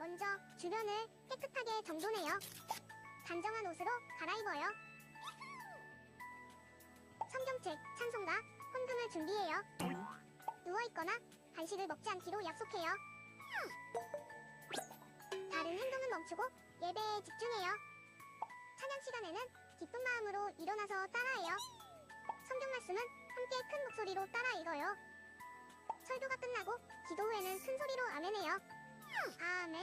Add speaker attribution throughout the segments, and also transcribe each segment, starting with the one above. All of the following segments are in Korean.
Speaker 1: 먼저 주변을 깨끗하게 정돈해요. 단정한 옷으로 갈아입어요. 성경책, 찬송가, 헌금을 준비해요. 누워있거나 간식을 먹지 않기로 약속해요. 다른 행동은 멈추고 예배에 집중해요. 찬양 시간에는 기쁜 마음으로 일어나서 따라해요. 성경 말씀은 함께 큰 목소리로 따라 읽어요. 설교가 끝나고 기도 후에는 큰 소리로 아멘해요. 아멘.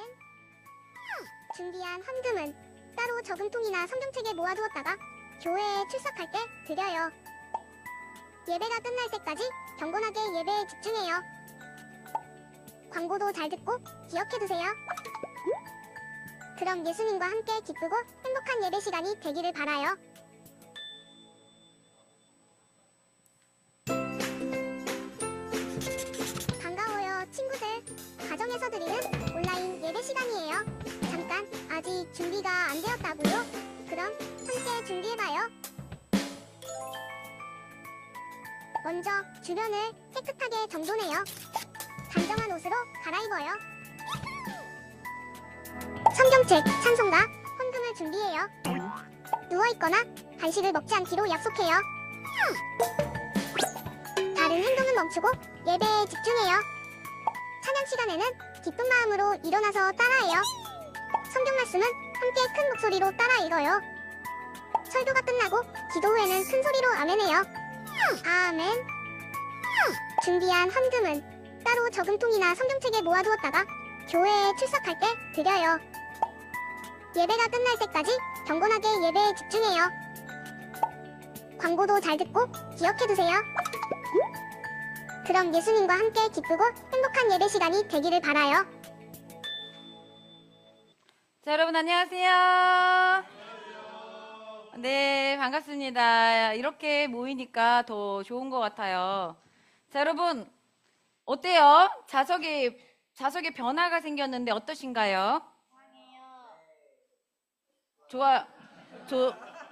Speaker 1: 준비한 헌금은 따로 저금통이나 성경책에 모아두었다가 교회에 출석할 때 드려요. 예배가 끝날 때까지 경건하게 예배에 집중해요. 광고도 잘 듣고 기억해두세요. 그럼 예수님과 함께 기쁘고 행복한 예배 시간이 되기를 바라요. 반가워요, 친구들. 가정에서 드리는 온라인 예배 시간이에요. 잠깐, 아직 준비가 안 되었다고요? 그럼 함께 준비해봐요. 먼저 주변을 깨끗하게 정돈해요. 단정한 옷으로 갈아입어요. 성경책, 찬송가, 헌금을 준비해요. 누워있거나 간식을 먹지 않기로 약속해요. 다른 행동은 멈추고 예배에 집중해요. 찬양 시간에는 기쁜 마음으로 일어나서 따라해요. 성경 말씀은 함께 큰 목소리로 따라 읽어요. 설교가 끝나고 기도 후에는 큰 소리로 아멘해요. 아멘. 준비한 헌금은 따로 저금통이나 성경책에 모아두었다가 교회에 출석할 때 드려요. 예배가 끝날 때까지 경건하게 예배에 집중해요. 광고도 잘 듣고 기억해두세요. 그럼 예수님과 함께 기쁘고 행복한 예배 시간이 되기를 바라요.
Speaker 2: 자, 여러분 안녕하세요. 네, 반갑습니다. 이렇게 모이니까 더 좋은 것 같아요. 자, 여러분 어때요? 자석에 변화가 생겼는데 어떠신가요?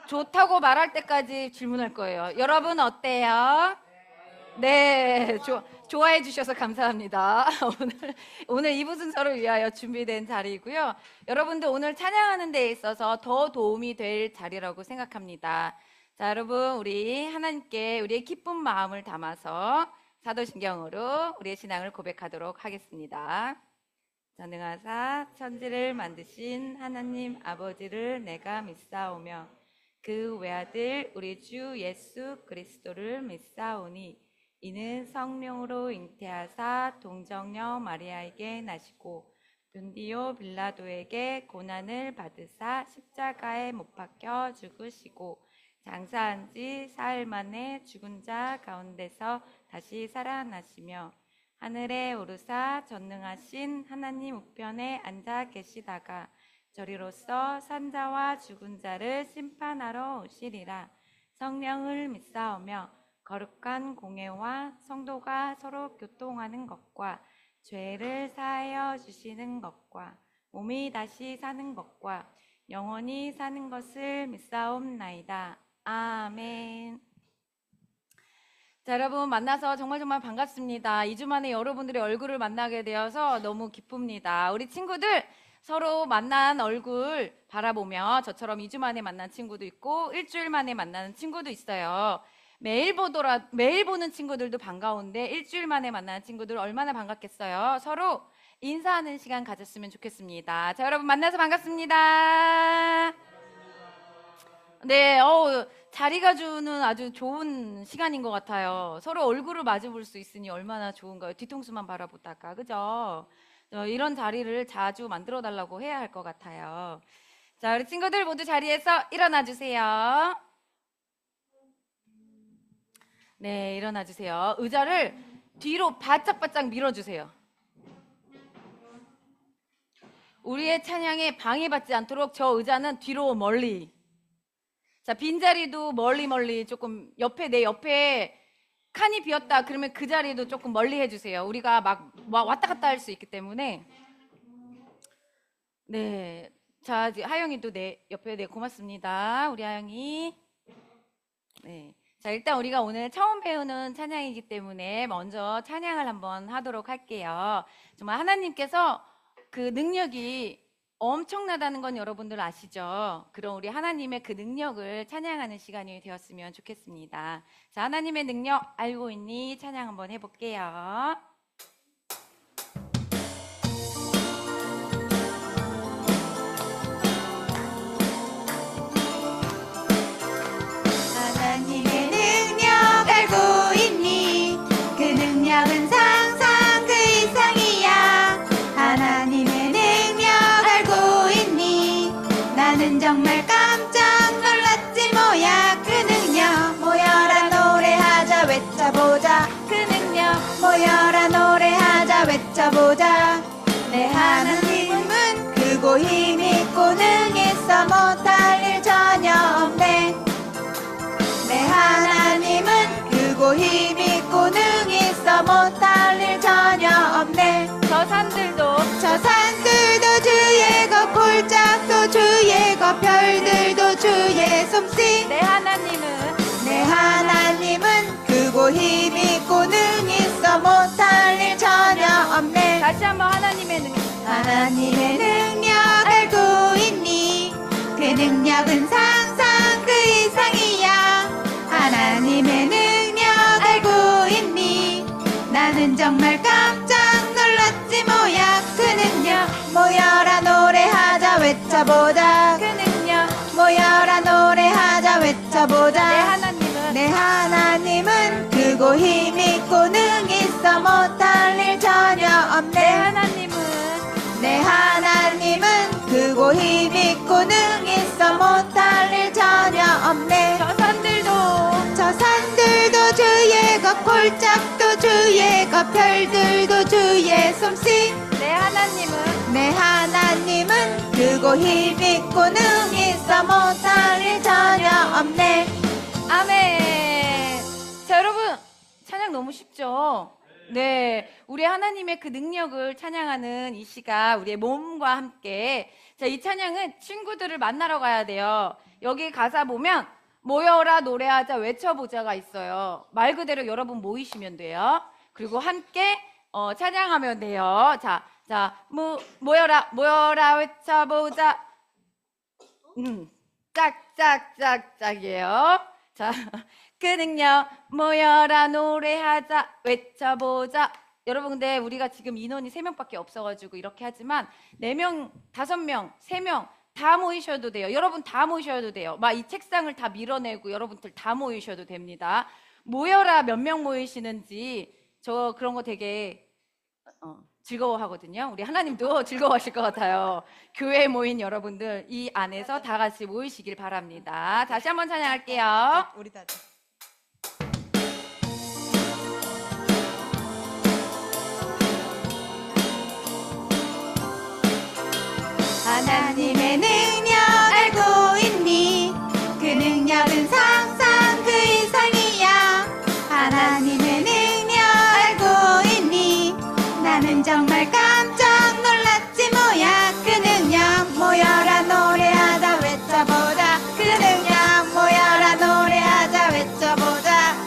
Speaker 2: 좋다고 말할 때까지 질문할 거예요. 여러분 어때요? 네, 좋아해 주셔서 감사합니다. 오늘 이부 순서를 위하여 준비된 자리이고요. 여러분들 오늘 찬양하는 데 있어서 더 도움이 될 자리라고 생각합니다. 자, 여러분 우리 하나님께 우리의 기쁜 마음을 담아서 사도신경으로 우리의 신앙을 고백하도록 하겠습니다. 전능하사 천지를 만드신 하나님 아버지를 내가 믿사오며 그 외아들 우리 주 예수 그리스도를 믿사오니 이는 성령으로 잉태하사 동정녀 마리아에게 나시고 본디오 빌라도에게 고난을 받으사 십자가에 못 박혀 죽으시고 장사한 지 사흘 만에 죽은 자 가운데서 다시 살아나시며 하늘에 오르사 전능하신 하나님 우편에 앉아 계시다가 저리로서 산자와 죽은 자를 심판하러 오시리라. 성령을 믿사오며 거룩한 공회와 성도가 서로 교통하는 것과 죄를 사하여 주시는 것과 몸이 다시 사는 것과 영원히 사는 것을 믿사옵나이다. 아멘. 자, 여러분 만나서 정말 반갑습니다. 2주 만에 여러분들의 얼굴을 만나게 되어서 너무 기쁩니다. 우리 친구들 서로 만난 얼굴 바라보며 저처럼 2주 만에 만난 친구도 있고 일주일 만에 만나는 친구도 있어요. 매일 보는 친구들도 반가운데 일주일 만에 만나는 친구들 얼마나 반갑겠어요. 서로 인사하는 시간 가졌으면 좋겠습니다. 자, 여러분 만나서 반갑습니다. 네, 자리가 주는 아주 좋은 시간인 것 같아요. 서로 얼굴을 마주 볼 수 있으니 얼마나 좋은가요? 뒤통수만 바라보다가, 그죠? 이런 자리를 자주 만들어 달라고 해야 할 것 같아요. 자, 우리 친구들 모두 자리에서 일어나 주세요. 네, 일어나 주세요. 의자를 뒤로 바짝바짝 밀어주세요. 우리의 찬양에 방해받지 않도록 저 의자는 뒤로 멀리. 자, 빈자리도 멀리 조금 내 옆에 칸이 비었다 그러면 그 자리도 조금 멀리 해주세요. 우리가 막 왔다 갔다 할 수 있기 때문에. 네, 자, 하영이도 내 옆에 고맙습니다. 우리 하영이. 네, 자, 일단 우리가 오늘 처음 배우는 찬양이기 때문에 먼저 찬양을 한번 하도록 할게요. 정말 하나님께서 그 능력이 엄청나다는 건 여러분들 아시죠? 그럼 우리 하나님의 그 능력을 찬양하는 시간이 되었으면 좋겠습니다. 자, 하나님의 능력 알고 있니? 찬양 한번 해볼게요.
Speaker 3: 하나님의 능력 알고 있니? 그 능력은 상상 그 이상이야. 하나님의 능력 알고 있니? 나는 정말 깜짝 놀랐지 뭐야. 그 능력 모여라 노래하자 외쳐보자. 그 능력 모여라 노래하자 외쳐보자. 내 하나님은 크고 힘있고 능있어 못할 일 전혀 없네. 내 하나님은 크고 힘있고 능있어 못할 일 전혀 없네.
Speaker 2: 저 산들도
Speaker 3: 주의 것 골짜기도 주의 것 별들도 주의 솜씨.
Speaker 2: 내
Speaker 3: 하나님은 크고 힘있고 능있어 못할 일 전혀 없네.
Speaker 2: 다시 한번 하나님의 능력.
Speaker 3: 하나님의 능력 알고 있니? 그 능력은 상상 그 이상이야. 하나님의 능력 알고 있니? 나는 정말 깜짝 놀랐지 뭐야. 그 능력 모여라 노래하자 외쳐보자. 그 능력 모여라 노래하자 외쳐보자. 내 하나님은 크고 힘있고 능있어 못할 일 전혀 없네. 내 하나님은 크고 힘있고 능있어 못할 일 전혀 없네. 저 산들도 주의 것 골짜기도 주의 것 별들도 주의 솜씨. 내 하나님은 크고 힘있고 능있어 못할 일 전혀 없네.
Speaker 2: 아멘. 자, 여러분 찬양 너무 쉽죠? 네, 우리 하나님의 그 능력을 찬양하는 이 시간 우리의 몸과 함께. 자, 이 찬양은 친구들을 만나러 가야 돼요. 여기 가사 보면 모여라 노래하자 외쳐보자가 있어요. 말 그대로 여러분 모이시면 돼요. 그리고 함께 찬양하면 돼요. 자, 모여라 외쳐보자. 짝짝짝짝이에요. 자, 그 능력 모여라 노래하자 외쳐보자. 여러분 근데 우리가 지금 인원이 3명밖에 없어가지고 이렇게 하지만 4명, 5명, 3명 다 모이셔도 돼요. 여러분 다 모이셔도 돼요. 막 이 책상을 다 밀어내고 여러분들 다 모이셔도 됩니다. 모여라 몇 명 모이시는지 저 그런 거 되게 즐거워하거든요. 우리 하나님도 즐거워하실 것 같아요. 교회에 모인 여러분들 이 안에서 다 같이 모이시길 바랍니다. 다시 한번 찬양할게요.
Speaker 3: 우리 다 하나님의 능력 알고 있니? 그 능력은 상상 그 이상이야. 하나님의 능력 알고 있니? 나는 정말 깜짝 놀랐지 뭐야. 그 능력 모여라 노래하자 외쳐보자. 그 능력 모여라 노래하자 외쳐보자.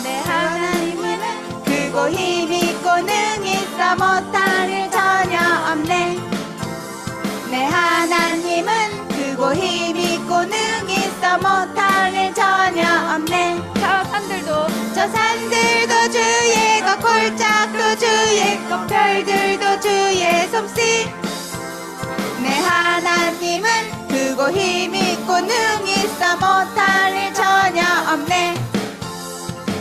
Speaker 3: 내 하나님은 크고 힘있고 능있어 못할 일 전혀 없네. 내 하나님은 크고 힘있고 능있어 못할 일 전혀 없네. 저 산들도 주의 것 골짜기도 주의 것 별들도 주의 솜씨. 내 하나님은 크고 힘있고 능있어 못할 일 전혀 없네.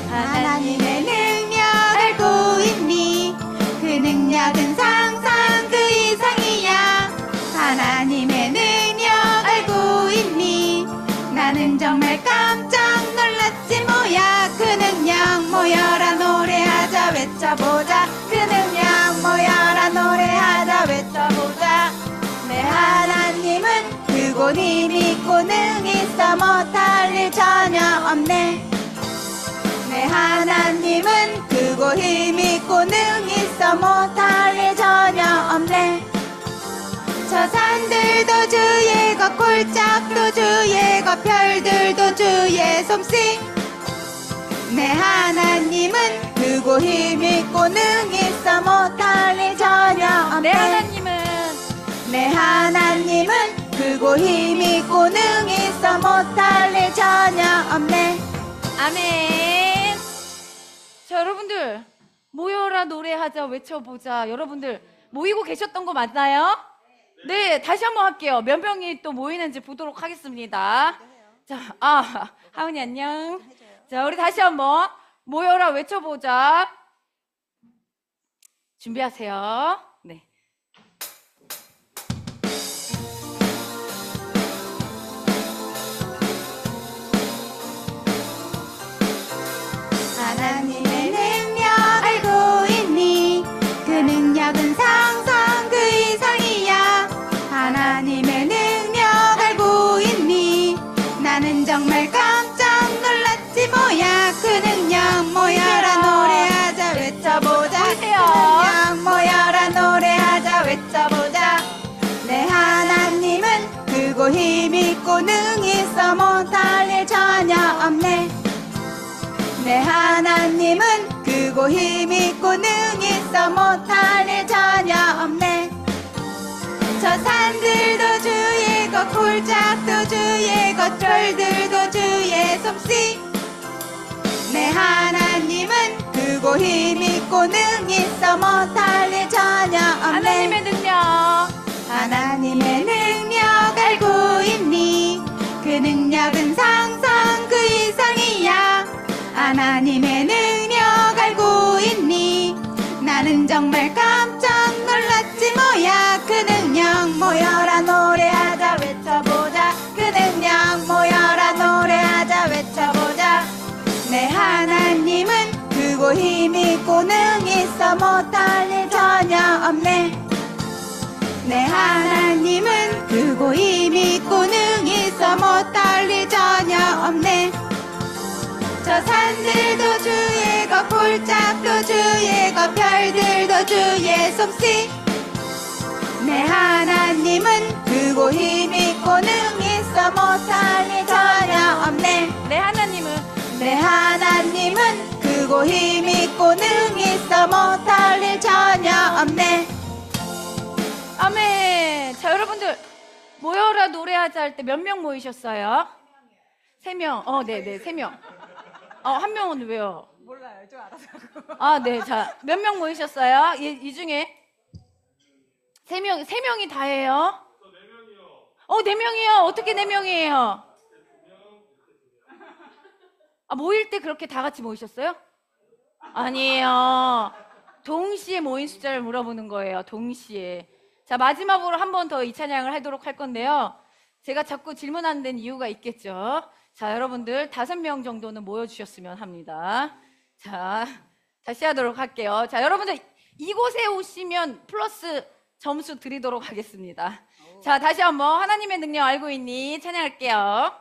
Speaker 3: 하나님의 능력 알고 있니? 그 능력은 상상 그 이상이야. 하나님의 능력 알고 있니? 나는 정말 깜짝 놀랐지 뭐야. 그 능력 모여라 노래하자 외쳐보자. 그 능력 모여라 노래하자 외쳐보자. 내 하나님은 크고 힘있고 능있어 못할 일 전혀 없네. 내 하나님은 크고 힘있고 능있어 못할 일 전혀 없네. 저 산들도 주의 것 골짜기도 주의 것 별들도 주의 솜씨. 내 하나님은 크고 힘있고 능있어 못할 일 전혀 없네.
Speaker 2: 내 하나님은
Speaker 3: 내 하나님은 크고 힘있고 능히 있어 못할 일 전혀 없네.
Speaker 2: 아멘. 자, 여러분들 모여라 노래하자 외쳐보자. 여러분들 모이고 계셨던 거 맞나요? 네, 다시 한번 할게요. 몇 명이 또 모이는지 보도록 하겠습니다. 자, 하은이 안녕. 자, 우리 다시 한번 모여라 외쳐보자. 준비하세요. 네.
Speaker 3: 하나님의 능력 알고 있니? 그 능력은 상상 그 이상이야. 하나님의 능력 알고 있니? 나는 정말 깜짝 놀랐지 뭐야. 그 능력 모여라 노래하자 외쳐보자. 그 능력 모여라 노래하자 외쳐보자. 내 하나님은 크고 힘있고 능히 있어 못할 일 전혀 없네. 내 하나님은 크고 힘있고 능히 있어 못할 일 전혀 없네. 저 산들도 주의 것, 골짜기도 주의 것, 절들도 주의 솜씨. 내 하나님은 크고 힘있고 능히 있어 못할 일 전혀 없네.
Speaker 2: 하나님의 능력.
Speaker 3: 하나님의 능력 알고 있니? 그 능력은 상상 그 이상이야. 하나님의 능력 알고 있니? 나는 정말 깜짝 놀랐지 뭐야. 그 능력 모여라 노래하자 외쳐보자. 그 능력 모여라 노래하자 외쳐보자. 내 하나님은 크고 힘있고 능히 있어 못할 일 전혀 없네. 내 하나님은 크고 힘있고 능히 있어 못할 일 전혀 없네. 저 산들도 주의 것, 골짜기도 주의 것, 별들도 주의 솜씨. 내 하나님은 크고 힘있고 능히 있어 못할 일 전혀 없네.
Speaker 2: 내 하나님은
Speaker 3: 내 하나님은 크고 힘있고 능히 있어 못할 일 전혀 없네.
Speaker 2: 아멘. 자, 여러분들 모여라 노래하자 할 때 몇 명 모이셨어요? 3명. 네네, 3명. 한 명은 왜요?
Speaker 3: 몰라요, 좀 알아서.
Speaker 2: 네. 자, 몇 명 모이셨어요? 이 중에 3명이 다예요? 4명이요. 4명이요? 어떻게 4명이에요? 모일 때 그렇게 다 같이 모이셨어요? 아니에요. 동시에 모인 숫자를 물어보는 거예요. 동시에. 자, 마지막으로 한 번 더 이 찬양을 하도록 할 건데요. 제가 자꾸 질문하는 데는 이유가 있겠죠. 자, 여러분들 5명 정도는 모여주셨으면 합니다. 자, 다시 하도록 할게요. 자, 여러분들 이곳에 오시면 플러스 점수 드리도록 하겠습니다. 자, 다시 한번 하나님의 능력 알고 있니? 찬양할게요.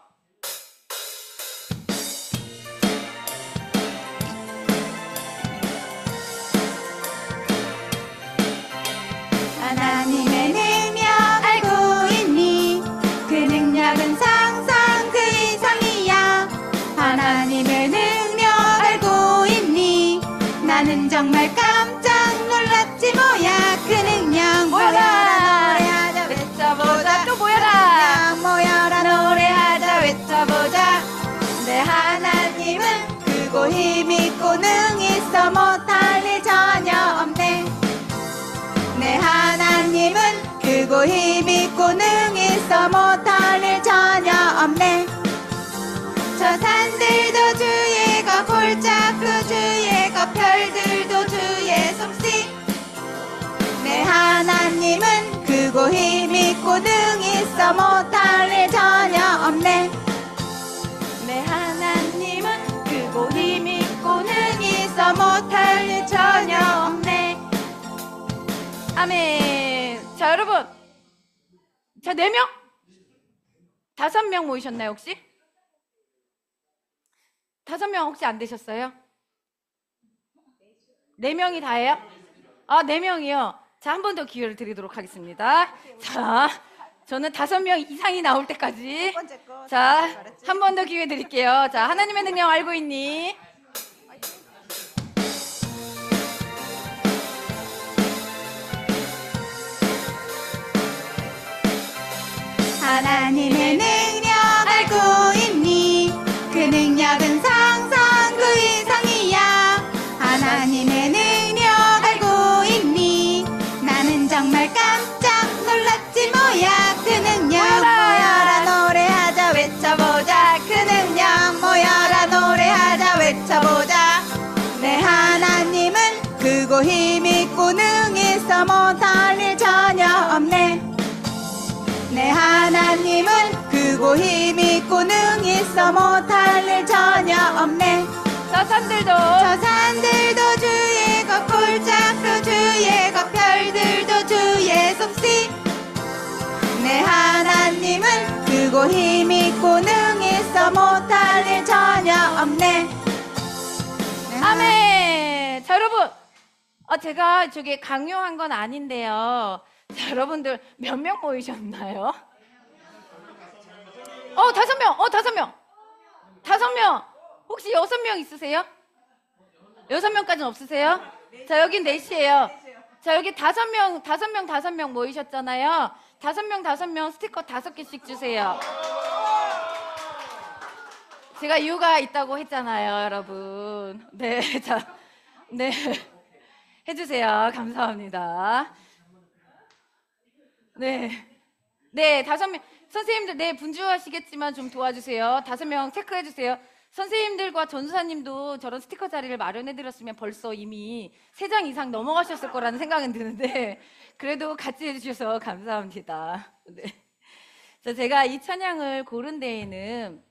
Speaker 3: 하나님의 능력 알고 있니? 그 능력은 상상 그 이상이야. 하나님의 능력 알고 있니? 나는 정말 깜짝 놀랐지 뭐야. 그 능력 모여라 노래하자 외쳐보자.
Speaker 2: 또 모여라.
Speaker 3: 모여라 노래하자 외쳐보자. 내 하나님은 크고 힘있고 능히 있어 못할 일 전혀 없네. 내 하나님은 크고 힘있고 능히 있어 못할 일 전혀 없네. 저 산들도 주의 것, 골짜기도 주의 것, 별들도 주의 솜씨. 내 하나님은 크고 힘있고 능히 있어 못할 일 전혀 없네. 내 하나님은 크고 힘있고 능히 있어 못할 일 전혀 없네.
Speaker 2: 아멘. 자, 여러분. 자, 4명? 5명 모이셨나요, 혹시? 5명 혹시 안 되셨어요? 4명이 다예요? 4명이요. 자, 한 번 더 기회를 드리도록 하겠습니다. 자, 저는 5명 이상이 나올 때까지. 자, 한 번 더 기회 드릴게요. 자, 하나님의 능력 알고 있니?
Speaker 3: 하나님의 능력 알고 있니? 그 능력은 상상 그 이상이야. 하나님의 능력 알고 있니? 나는 정말 깜짝 놀랐지 뭐야. 그 능력 모여라 노래하자 외쳐보자. 그 능력 모여라 노래하자 외쳐보자. 내 하나님은 크고 힘있고 능있어 못할 일 전혀 없네. 내 하나님은 크고 힘있고 능있어 못할 일 전혀 없네.
Speaker 2: 저 산들도
Speaker 3: 저 산들도 주의 것 골짜기도 주의 것 별들도 주의 솜씨. 내 하나님은 크고 힘있고 능있어 못할 일 전혀 없네.
Speaker 2: 아멘. 자, 여러분, 제가 저기 강요한 건 아닌데요. 자, 여러분들 몇 명 모이셨나요? 5명. 5명. 5명. 혹시 6명 있으세요? 6명까지는 없으세요? 자, 여긴 4시예요. 자, 여기 5명 모이셨잖아요. 5명 스티커 5개씩 주세요. 제가 이유가 있다고 했잖아요, 여러분. 네, 자, 네. 해주세요. 감사합니다. 네. 네, 5명. 선생님들, 네, 분주하시겠지만 좀 도와주세요. 5명 체크해주세요. 선생님들과 전수사님도 저런 스티커 자리를 마련해드렸으면 벌써 이미 3장 이상 넘어가셨을 거라는 생각은 드는데, 그래도 같이 해주셔서 감사합니다. 네. 자, 제가 이 찬양을 고른 데에는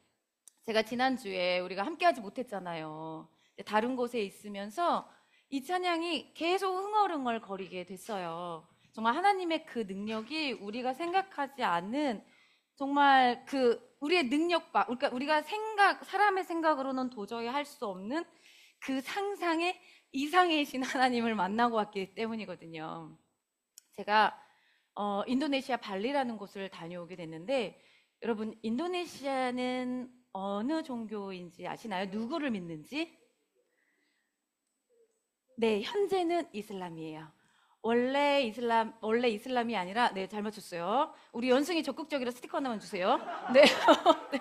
Speaker 2: 제가 지난주에 우리가 함께하지 못했잖아요. 다른 곳에 있으면서 이 찬양이 계속 흥얼흥얼 거리게 됐어요. 정말 하나님의 그 능력이 우리가 생각하지 않는 정말 우리의 능력과, 그러니까 우리가 사람의 생각으로는 도저히 할 수 없는 그 상상의 이상이신 하나님을 만나고 왔기 때문이거든요. 제가 인도네시아 발리라는 곳을 다녀오게 됐는데, 여러분 인도네시아는 어느 종교인지 아시나요? 누구를 믿는지? 네, 현재는 이슬람이에요. 원래 이슬람이 아니라, 네, 잘 맞췄어요. 우리 연승이 적극적이라 스티커 하나만 주세요. 네. 네.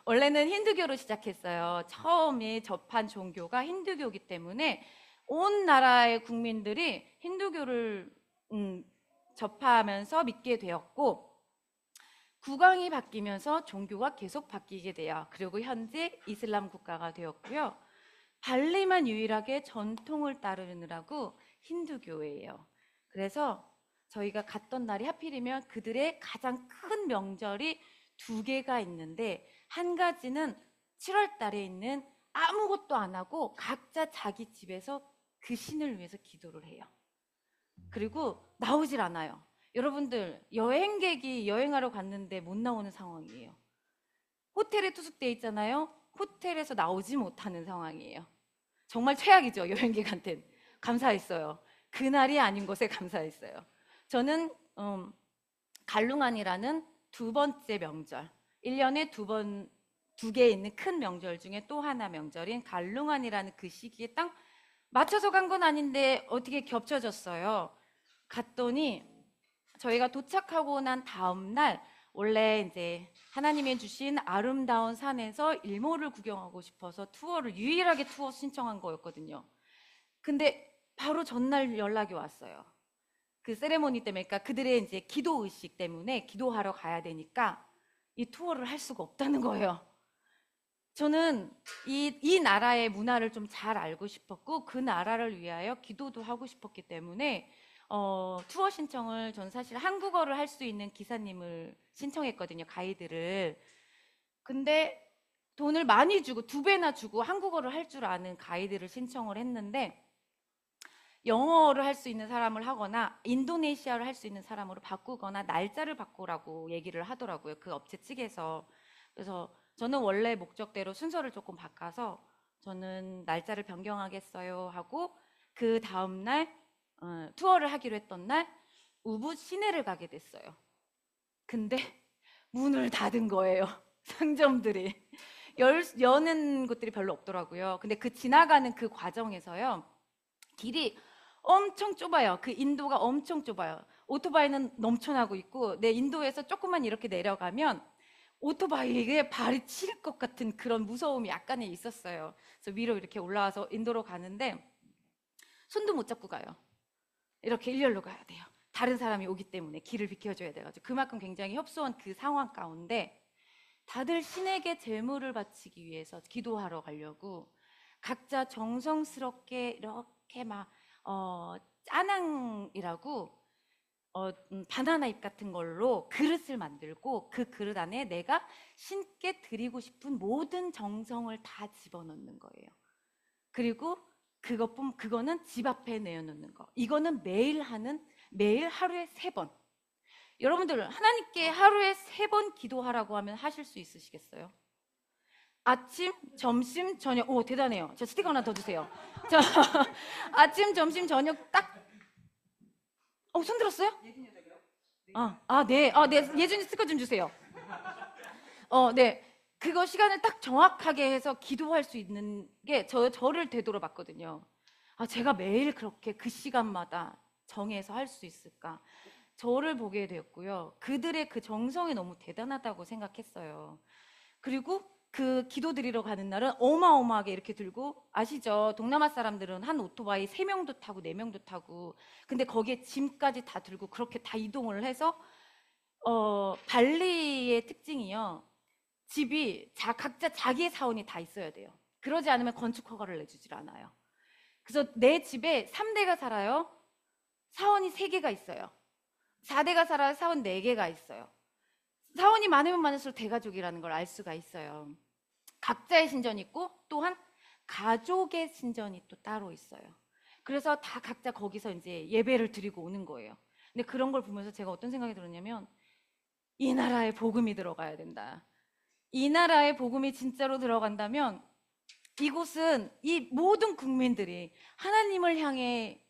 Speaker 2: 원래는 힌두교로 시작했어요. 처음에 접한 종교가 힌두교이기 때문에 온 나라의 국민들이 힌두교를 접하면서 믿게 되었고, 국왕이 바뀌면서 종교가 계속 바뀌게 돼요. 그리고 현재 이슬람 국가가 되었고요. 발리만 유일하게 전통을 따르느라고 힌두교예요. 그래서 저희가 갔던 날이 하필이면 그들의 가장 큰 명절이 2개가 있는데, 한 가지는 7월 달에 있는 아무것도 안 하고 각자 자기 집에서 그 신을 위해서 기도를 해요. 그리고 나오질 않아요. 여러분들, 여행객이 여행하러 갔는데 못 나오는 상황이에요. 호텔에 투숙돼 있잖아요. 호텔에서 나오지 못하는 상황이에요. 정말 최악이죠, 여행객한테는. 감사했어요. 그날이 아닌 것에 감사했어요. 저는 갈룽안이라는 2번째 명절, 1년에 2개 있는 큰 명절 중에 또 하나 명절인 갈룽안이라는 그 시기에 딱 맞춰서 간 건 아닌데 어떻게 겹쳐졌어요. 갔더니 저희가 도착하고 난 다음 날, 원래 이제 하나님이 주신 아름다운 산에서 일몰을 구경하고 싶어서 유일하게 투어 신청한 거였거든요. 근데 바로 전날 연락이 왔어요. 그 세레모니 때문에, 그러니까 그들의 이제 기도 의식 때문에 기도하러 가야 되니까 이 투어를 할 수가 없다는 거예요. 저는 이 나라의 문화를 좀 잘 알고 싶었고, 그 나라를 위하여 기도도 하고 싶었기 때문에 투어 신청을, 전 사실 한국어를 할 수 있는 기사님을 신청했거든요, 가이드를. 근데 돈을 많이 주고 2배나 주고 한국어를 할 줄 아는 가이드를 신청을 했는데, 영어를 할 수 있는 사람을 하거나 인도네시아를 할 수 있는 사람으로 바꾸거나 날짜를 바꾸라고 얘기를 하더라고요, 그 업체 측에서. 그래서 저는 원래 목적대로 순서를 조금 바꿔서 저는 날짜를 변경하겠어요 하고, 그 다음날 투어를 하기로 했던 날 우붓 시내를 가게 됐어요. 근데 문을 닫은 거예요. 상점들이 여는 곳들이 별로 없더라고요. 근데 지나가는 그 과정에서요, 길이 엄청 좁아요. 그 인도가 엄청 좁아요. 오토바이는 넘쳐나고 있고, 내 인도에서 조금만 이렇게 내려가면 오토바이에 발이 치일 것 같은 그런 무서움이 약간은 있었어요. 그래서 위로 이렇게 올라와서 인도로 가는데 손도 못 잡고 가요. 이렇게 일렬로 가야 돼요. 다른 사람이 오기 때문에 길을 비켜줘야 돼가지고 그만큼 굉장히 협소한 그 상황 가운데 다들 신에게 제물을 바치기 위해서 기도하러 가려고 각자 정성스럽게 이렇게 막 짜낭이라고 바나나 잎 같은 걸로 그릇을 만들고 그 그릇 안에 내가 신께 드리고 싶은 모든 정성을 다 집어넣는 거예요. 그리고 그거는 집 앞에 내어놓는 거. 이거는 매일 하루에 3번. 여러분들 하나님께 하루에 3번 기도하라고 하면 하실 수 있으시겠어요? 아침, 점심, 저녁. 오, 대단해요. 저 스티커 하나 더 주세요. 저 아침, 점심, 저녁 딱. 손 들었어요? 네. 네. 예준이 스티커 좀 주세요. 네. 그거 시간을 딱 정확하게 해서 기도할 수 있는 게 저를 되돌아봤거든요. 제가 매일 그렇게 그 시간마다 정해서 할 수 있을까? 저를 보게 되었고요. 그들의 그 정성이 너무 대단하다고 생각했어요. 그리고 그 기도 드리러 가는 날은 어마어마하게 이렇게 들고, 아시죠? 동남아 사람들은 한 오토바이 3명도 타고 4명도 타고, 근데 거기에 짐까지 다 들고 그렇게 다 이동을 해서 발리의 특징이요. 집이 각자 자기의 사원이 다 있어야 돼요. 그러지 않으면 건축 허가를 내주질 않아요. 그래서 내 집에 3대가 살아요. 사원이 3개가 있어요. 4대가 살아요. 사원 4개가 있어요. 사원이 많으면 많을수록 대가족이라는 걸 알 수가 있어요. 각자의 신전이 있고 또한 가족의 신전이 또 따로 있어요. 그래서 다 각자 거기서 이제 예배를 드리고 오는 거예요. 근데 그런 걸 보면서 제가 어떤 생각이 들었냐면, 이 나라에 복음이 들어가야 된다. 이 나라에 복음이 진짜로 들어간다면 이곳은 이 모든 국민들이 하나님을 향해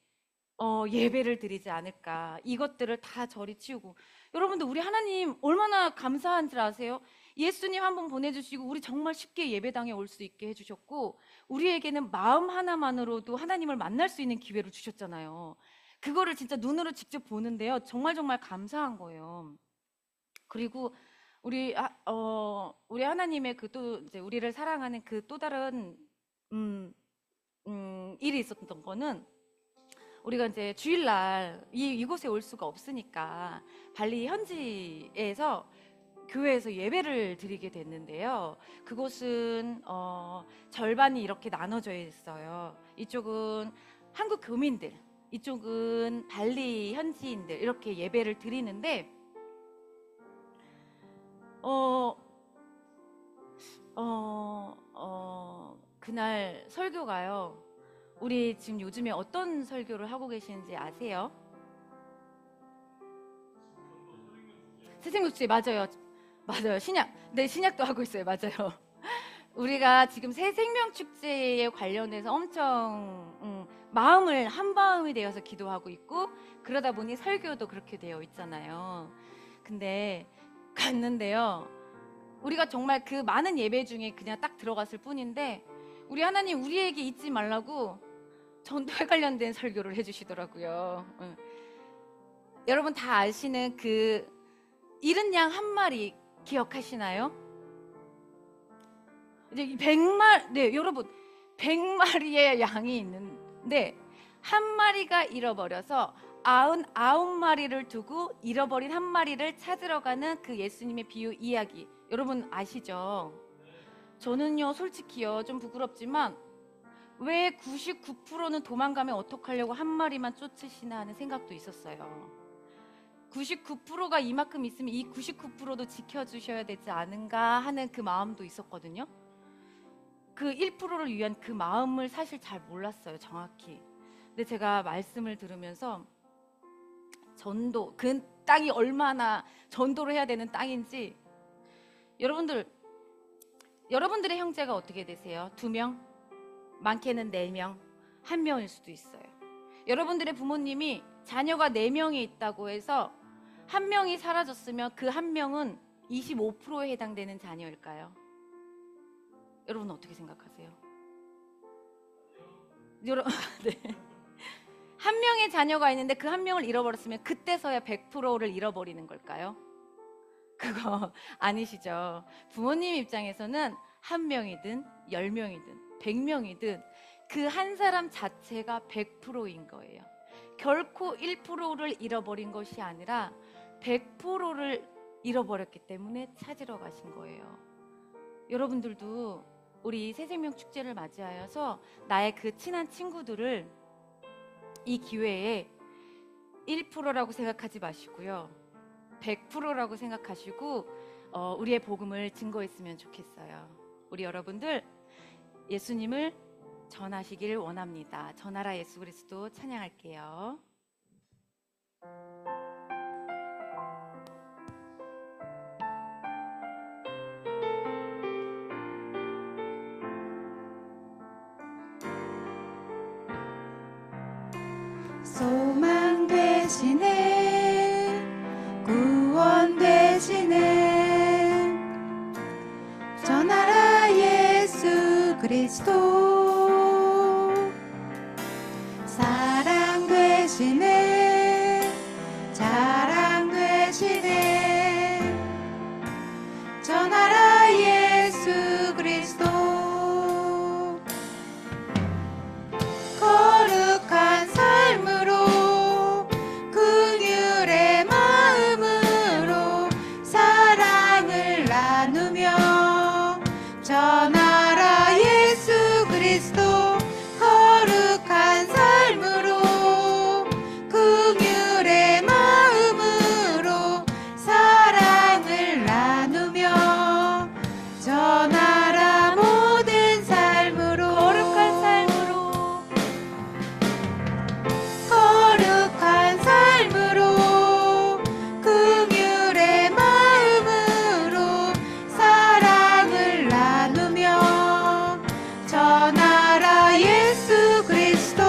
Speaker 2: 예배를 드리지 않을까. 이것들을 다 저리 치우고. 여러분들, 우리 하나님 얼마나 감사한 줄 아세요? 예수님 한 번 보내주시고 우리 정말 쉽게 예배당에 올 수 있게 해주셨고, 우리에게는 마음 하나만으로도 하나님을 만날 수 있는 기회를 주셨잖아요. 그거를 진짜 눈으로 직접 보는데요, 정말 감사한 거예요. 그리고 우리 하나님의 이제 우리를 사랑하는 그 또 다른 일이 있었던 거는, 우리가 이제 주일날 이곳에 올 수가 없으니까 발리 현지에서 교회에서 예배를 드리게 됐는데요. 그곳은 절반이 이렇게 나눠져 있어요. 이쪽은 한국 교민들, 이쪽은 발리 현지인들, 이렇게 예배를 드리는데 그날 설교가요, 우리 지금 요즘에 어떤 설교를 하고 계시는지 아세요? 새생명축제. 맞아요. 신약. 네, 신약도 하고 있어요. 맞아요. 우리가 지금 새생명축제에 관련해서 엄청 마음을 한마음이 되어서 기도하고 있고, 그러다 보니 설교도 그렇게 되어 있잖아요. 근데 갔는데요, 우리가 정말 그 많은 예배 중에 그냥 딱 들어갔을 뿐인데, 우리 하나님 우리에게 잊지 말라고 전도에 관련된 설교를 해주시더라고요. 여러분 다 아시는 그 잃은 양 한 마리 기억하시나요? 이제 100마리, 여러분 100마리의 양이 있는데 한 마리가 잃어버려서 99마리를 두고 잃어버린 한 마리를 찾으러 가는 그 예수님의 비유 이야기, 여러분 아시죠? 저는요, 솔직히요, 좀 부끄럽지만 왜 99%는 도망가면 어떡하려고 한 마리만 쫓으시나 하는 생각도 있었어요. 99%가 이만큼 있으면 이 99%도 지켜주셔야 되지 않은가 하는 그 마음도 있었거든요. 그 1%를 위한 그 마음을 사실 잘 몰랐어요, 정확히. 근데 제가 말씀을 들으면서 전도, 그 땅이 얼마나 전도를 해야 되는 땅인지, 여러분들의 형제가 어떻게 되세요? 2명? 많게는 4명, 1명일 수도 있어요. 여러분들의 부모님이 자녀가 4명이 있다고 해서 1명이 사라졌으면 그 1명은 25%에 해당되는 자녀일까요? 여러분 어떻게 생각하세요? 네. 한 명의 자녀가 있는데 그 한 명을 잃어버렸으면 그때서야 100%를 잃어버리는 걸까요? 그거 아니시죠. 부모님 입장에서는 한 명이든 10명이든 100명이든 그 한 사람 자체가 100%인 거예요. 결코 1%를 잃어버린 것이 아니라 100%를 잃어버렸기 때문에 찾으러 가신 거예요. 여러분들도 우리 새생명 축제를 맞이하여서 나의 그 친한 친구들을 이 기회에 1%라고 생각하지 마시고요, 100%라고 생각하시고 우리의 복음을 증거했으면 좋겠어요. 우리 여러분들 예수님을 전하시길 원합니다. 전하라 예수 그리스도 찬양할게요.
Speaker 3: 소망 되시네, 구원 되시네, 전하라 예수 그리스도. 사랑 되시네, 자랑 되시네, 전하라 예수 그리스도. 거룩한 삶으로, 긍휼의 마음으로 사랑을 나누며 전하라 예수 그리스도. 거룩한 삶으로, 긍휼의 마음으로 사랑을 나누며 전하라 모든 삶으로.
Speaker 2: 거룩한 삶으로,
Speaker 3: 거룩한 삶으로, 긍휼의 마음으로 사랑을 나누며 전하라 예수 그리스도.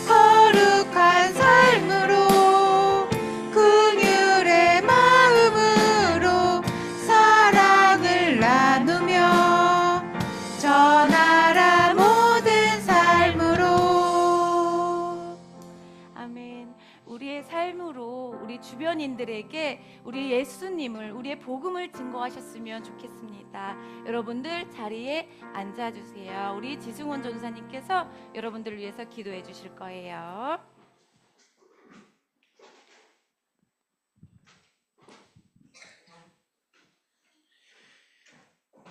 Speaker 3: 거룩한 삶으로, 긍휼의 마음으로 사랑을 나누며 전하라 모든 삶으로.
Speaker 2: 아멘. 우리의 삶으로 우리 주변인들에게 우리 예수님을, 우리의 복음을 증거하셨으면 좋겠습니다. 여러분들 자리에 앉아주세요. 우리 지승원 전사님께서 여러분들을 위해서 기도해 주실 거예요.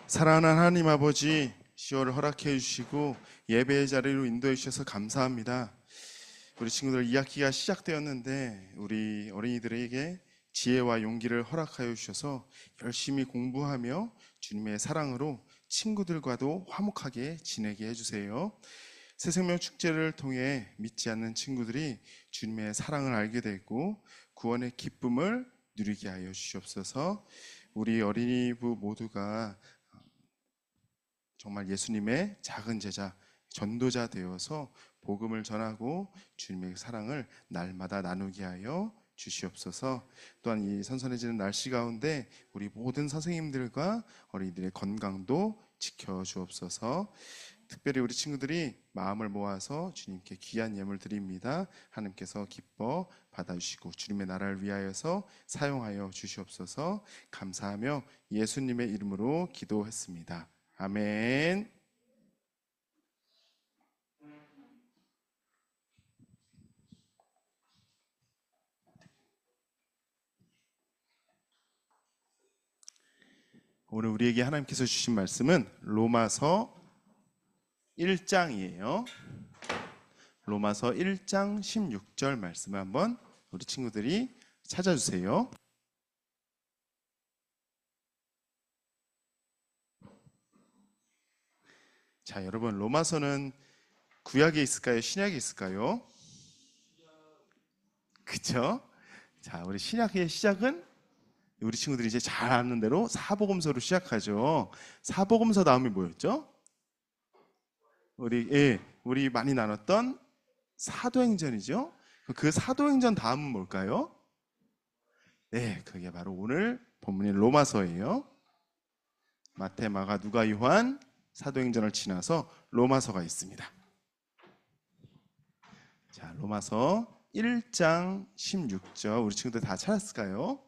Speaker 4: 사랑하는 하나님 아버지, 10월을 허락해 주시고 예배의 자리로 인도해 주셔서 감사합니다. 우리 친구들 2학기가 시작되었는데 우리 어린이들에게 지혜와 용기를 허락하여 주셔서 열심히 공부하며 주님의 사랑으로 친구들과도 화목하게 지내게 해주세요. 새생명 축제를 통해 믿지 않는 친구들이 주님의 사랑을 알게 되고 구원의 기쁨을 누리게 하여 주시옵소서. 우리 어린이부 모두가 정말 예수님의 작은 제자, 전도자 되어서 복음을 전하고 주님의 사랑을 날마다 나누게 하여 주시옵소서. 또한 이 선선해지는 날씨 가운데 우리 모든 선생님들과 어린이들의 건강도 지켜주옵소서. 특별히 우리 친구들이 마음을 모아서 주님께 귀한 예물 드립니다. 하나님께서 기뻐 받아주시고 주님의 나라를 위하여서 사용하여 주시옵소서. 감사하며 예수님의 이름으로 기도했습니다. 아멘. 오늘 우리에게 하나님께서 주신 말씀은 로마서 1장이에요. 로마서 1장 16절 말씀을 한번 우리 친구들이 찾아주세요. 자, 여러분, 로마서는 구약에 있을까요? 신약에 있을까요? 그쵸? 자, 우리 신약의 시작은 우리 친구들이 이제 잘 아는 대로 사복음서로 시작하죠. 사복음서 다음이 뭐였죠? 우리 많이 나눴던 사도행전이죠. 그 사도행전 다음은 뭘까요? 네, 그게 바로 오늘 본문인 로마서예요. 마태, 마가, 누가, 요한, 사도행전을 지나서 로마서가 있습니다. 자, 자, 로마서 1장 16절 우리 친구들 다 찾았을까요?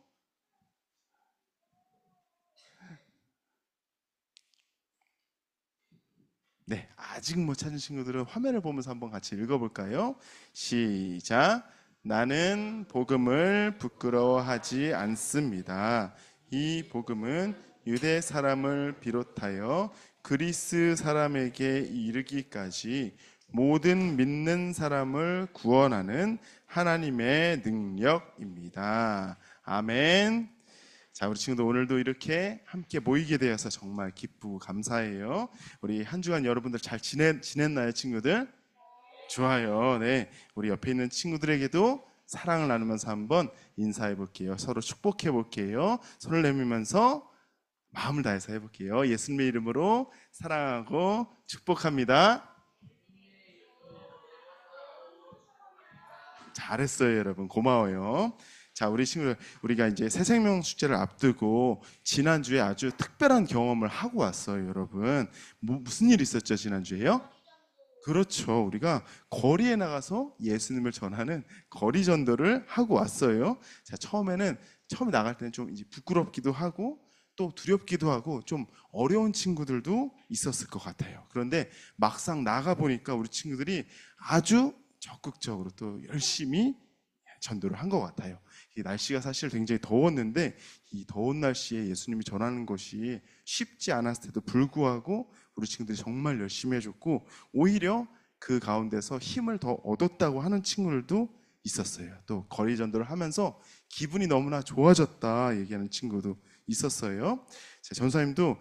Speaker 4: 네, 아직 못 찾은 친구들은 화면을 보면서 한번 같이 읽어볼까요? 시작. 나는 복음을 부끄러워하지 않습니다. 이 복음은 유대 사람을 비롯하여 그리스 사람에게 이르기까지 모든 믿는 사람을 구원하는 하나님의 능력입니다. 아멘. 자, 우리 친구들 오늘도 이렇게 함께 모이게 되어서 정말 기쁘고 감사해요. 우리 한 주간 여러분들 잘 지냈나요, 친구들? 좋아요. 네, 우리 옆에 있는 친구들에게도 사랑을 나누면서 한번 인사해 볼게요. 서로 축복해 볼게요. 손을 내밀면서 마음을 다해서 해볼게요. 예수님의 이름으로 사랑하고 축복합니다. 잘했어요, 여러분. 고마워요. 자, 우리 친구들, 우리가 이제 새 생명 축제를 앞두고 지난주에 아주 특별한 경험을 하고 왔어요, 여러분. 무슨 일 있었죠, 지난주에요? 그렇죠. 우리가 거리에 나가서 예수님을 전하는 거리 전도를 하고 왔어요. 자, 처음에 나갈 때는 좀 이제 부끄럽기도 하고 또 두렵기도 하고 좀 어려운 친구들도 있었을 것 같아요. 그런데 막상 나가 보니까 우리 친구들이 아주 적극적으로 또 열심히 전도를 한 것 같아요. 이 날씨가 사실 굉장히 더웠는데 이 더운 날씨에 예수님이 전하는 것이 쉽지 않았을 때도 불구하고 우리 친구들이 정말 열심히 해줬고 오히려 그 가운데서 힘을 더 얻었다고 하는 친구들도 있었어요. 또 거리 전도를 하면서 기분이 너무나 좋아졌다 얘기하는 친구도 있었어요. 전사님도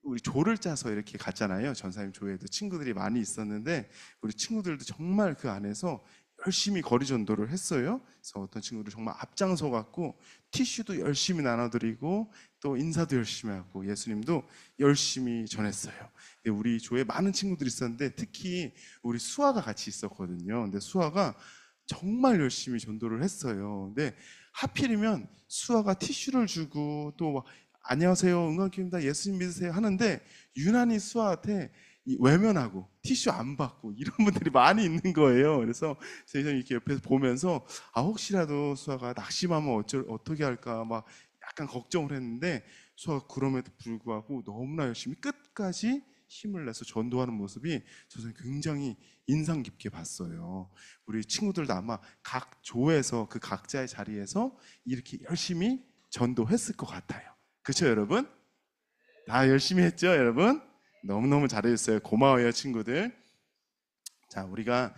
Speaker 4: 우리 조를 짜서 이렇게 갔잖아요. 전사님 조에도 친구들이 많이 있었는데 우리 친구들도 정말 그 안에서 열심히 거리 전도를 했어요. 그래서 어떤 친구들 정말 앞장서 갖고 티슈도 열심히 나눠드리고 또 인사도 열심히 하고 예수님도 열심히 전했어요. 우리 조에 많은 친구들이 있었는데 특히 우리 수아가 같이 있었거든요. 근데 수아가 정말 열심히 전도를 했어요. 근데 하필이면 수아가 티슈를 주고 또 막 안녕하세요, 응원교입니다, 예수님 믿으세요 하는데 유난히 수아한테 외면하고 티슈 안 받고 이런 분들이 많이 있는 거예요. 그래서 제가 이렇게 옆에서 보면서 혹시라도 수아가 낙심하면 어떻게 할까 막 약간 걱정을 했는데 수아가 그럼에도 불구하고 너무나 열심히 끝까지 힘을 내서 전도하는 모습이 저는 굉장히 인상 깊게 봤어요. 우리 친구들도 아마 각 조에서 그 각자의 자리에서 이렇게 열심히 전도했을 것 같아요. 그렇죠, 여러분? 다 열심히 했죠, 여러분? 너무너무 잘해줬어요. 고마워요, 친구들. 자, 우리가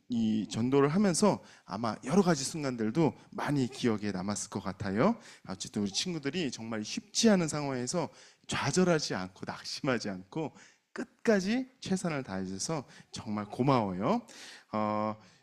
Speaker 4: 이 전도를 하면서 아마 여러 가지 순간들도 많이 기억에 남았을 것 같아요. 어쨌든 우리 친구들이 정말 쉽지 않은 상황에서 좌절하지 않고 낙심하지 않고 끝까지 최선을 다해줘서 정말 고마워요.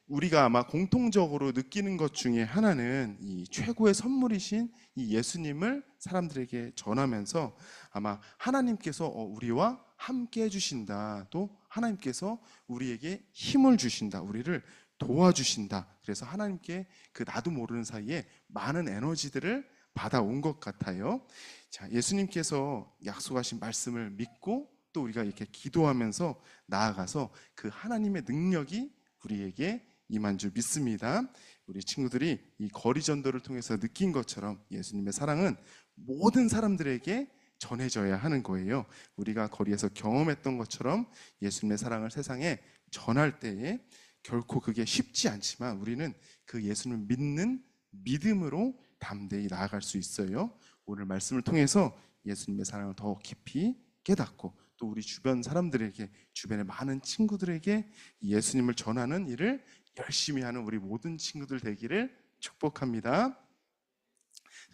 Speaker 4: 우리가 아마 공통적으로 느끼는 것 중에 하나는 이 최고의 선물이신 이 예수님을 사람들에게 전하면서 아마 하나님께서 우리와 함께 해주신다. 또 하나님께서 우리에게 힘을 주신다. 우리를 도와주신다. 그래서 하나님께 그 나도 모르는 사이에 많은 에너지들을 받아온 것 같아요. 자, 예수님께서 약속하신 말씀을 믿고 또 우리가 이렇게 기도하면서 나아가서 그 하나님의 능력이 우리에게 임한 줄 믿습니다. 우리 친구들이 이 거리 전도를 통해서 느낀 것처럼 예수님의 사랑은 모든 사람들에게 전해져야 하는 거예요. 우리가 거리에서 경험했던 것처럼 예수님의 사랑을 세상에 전할 때에 결코 그게 쉽지 않지만 우리는 그 예수님을 믿는 믿음으로 담대히 나아갈 수 있어요. 오늘 말씀을 통해서 예수님의 사랑을 더 깊이 깨닫고 또 우리 주변 사람들에게, 주변의 많은 친구들에게 예수님을 전하는 일을 열심히 하는 우리 모든 친구들 되기를 축복합니다.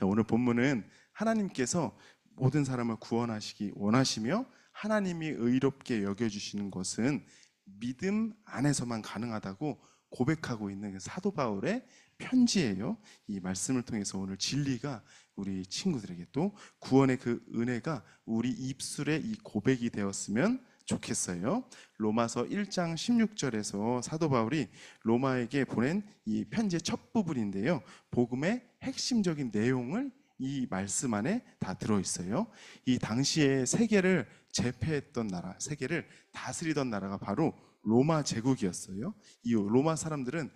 Speaker 4: 자, 오늘 본문은 하나님께서 모든 사람을 구원하시기 원하시며 하나님이 의롭게 여겨주시는 것은 믿음 안에서만 가능하다고 고백하고 있는 사도 바울의 편지예요. 이 말씀을 통해서 오늘 진리가 우리 친구들에게 또 구원의 그 은혜가 우리 입술에 이 고백이 되었으면 좋겠어요. 로마서 1장 16절에서 사도 바울이 로마에게 보낸 이 편지의 첫 부분인데요. 복음의 핵심적인 내용을 이 말씀 안에 다 들어있어요. 이 당시에 세계를 제패했던 나라, 세계를 다스리던 나라가 바로 로마 제국이었어요. 이 로마 사람들은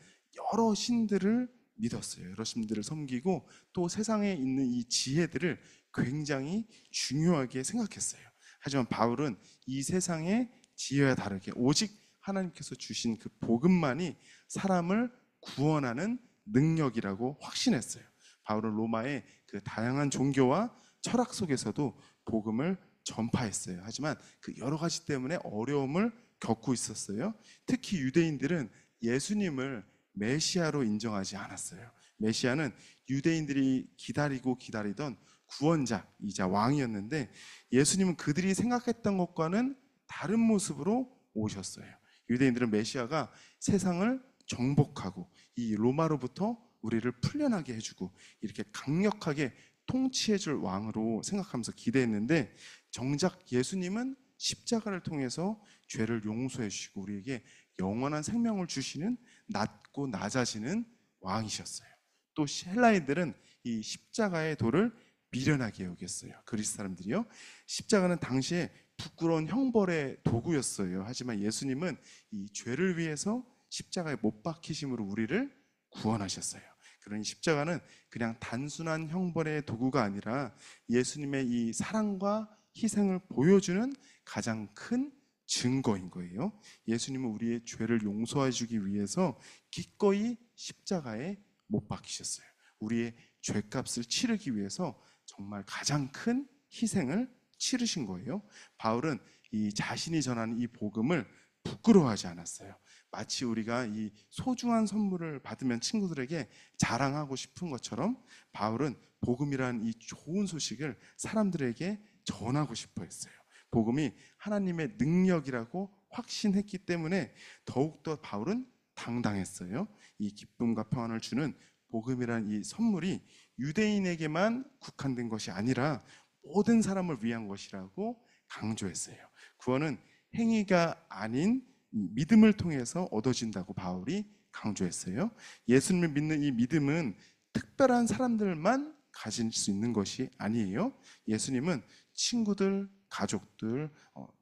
Speaker 4: 여러 신들을 믿었어요. 여러 신들을 섬기고 또 세상에 있는 이 지혜들을 굉장히 중요하게 생각했어요. 하지만 바울은 이 세상의 지혜와 다르게 오직 하나님께서 주신 그 복음만이 사람을 구원하는 능력이라고 확신했어요. 바울은 로마의 그 다양한 종교와 철학 속에서도 복음을 전파했어요. 하지만 그 여러 가지 때문에 어려움을 겪고 있었어요. 특히 유대인들은 예수님을 메시아로 인정하지 않았어요. 메시아는 유대인들이 기다리고 기다리던 구원자이자 왕이었는데 예수님은 그들이 생각했던 것과는 다른 모습으로 오셨어요. 유대인들은 메시아가 세상을 정복하고 이 로마로부터 우리를 풀려나게 해주고 이렇게 강력하게 통치해줄 왕으로 생각하면서 기대했는데 정작 예수님은 십자가를 통해서 죄를 용서해 주시고 우리에게 영원한 생명을 주시는 낮고 낮아지는 왕이셨어요. 또 헬라인들은 이 십자가의 도를 미련하게 여겼어요. 그리스 사람들이요. 십자가는 당시에 부끄러운 형벌의 도구였어요. 하지만 예수님은 이 죄를 위해서 십자가에 못 박히심으로 우리를 구원하셨어요. 그러니 십자가는 그냥 단순한 형벌의 도구가 아니라 예수님의 이 사랑과 희생을 보여주는 가장 큰 증거인 거예요. 예수님은 우리의 죄를 용서해 주기 위해서 기꺼이 십자가에 못 박히셨어요. 우리의 죄값을 치르기 위해서 정말 가장 큰 희생을 치르신 거예요. 바울은 이 자신이 전하는 이 복음을 부끄러워하지 않았어요. 마치 우리가 이 소중한 선물을 받으면 친구들에게 자랑하고 싶은 것처럼 바울은 복음이라는 이 좋은 소식을 사람들에게 전하고 싶어 했어요. 복음이 하나님의 능력이라고 확신했기 때문에 더욱더 바울은 당당했어요. 이 기쁨과 평안을 주는 복음이라는 이 선물이 유대인에게만 국한된 것이 아니라 모든 사람을 위한 것이라고 강조했어요. 구원은 행위가 아닌 믿음을 통해서 얻어진다고 바울이 강조했어요. 예수님을 믿는 이 믿음은 특별한 사람들만 가질 수 있는 것이 아니에요. 예수님은 친구들, 가족들,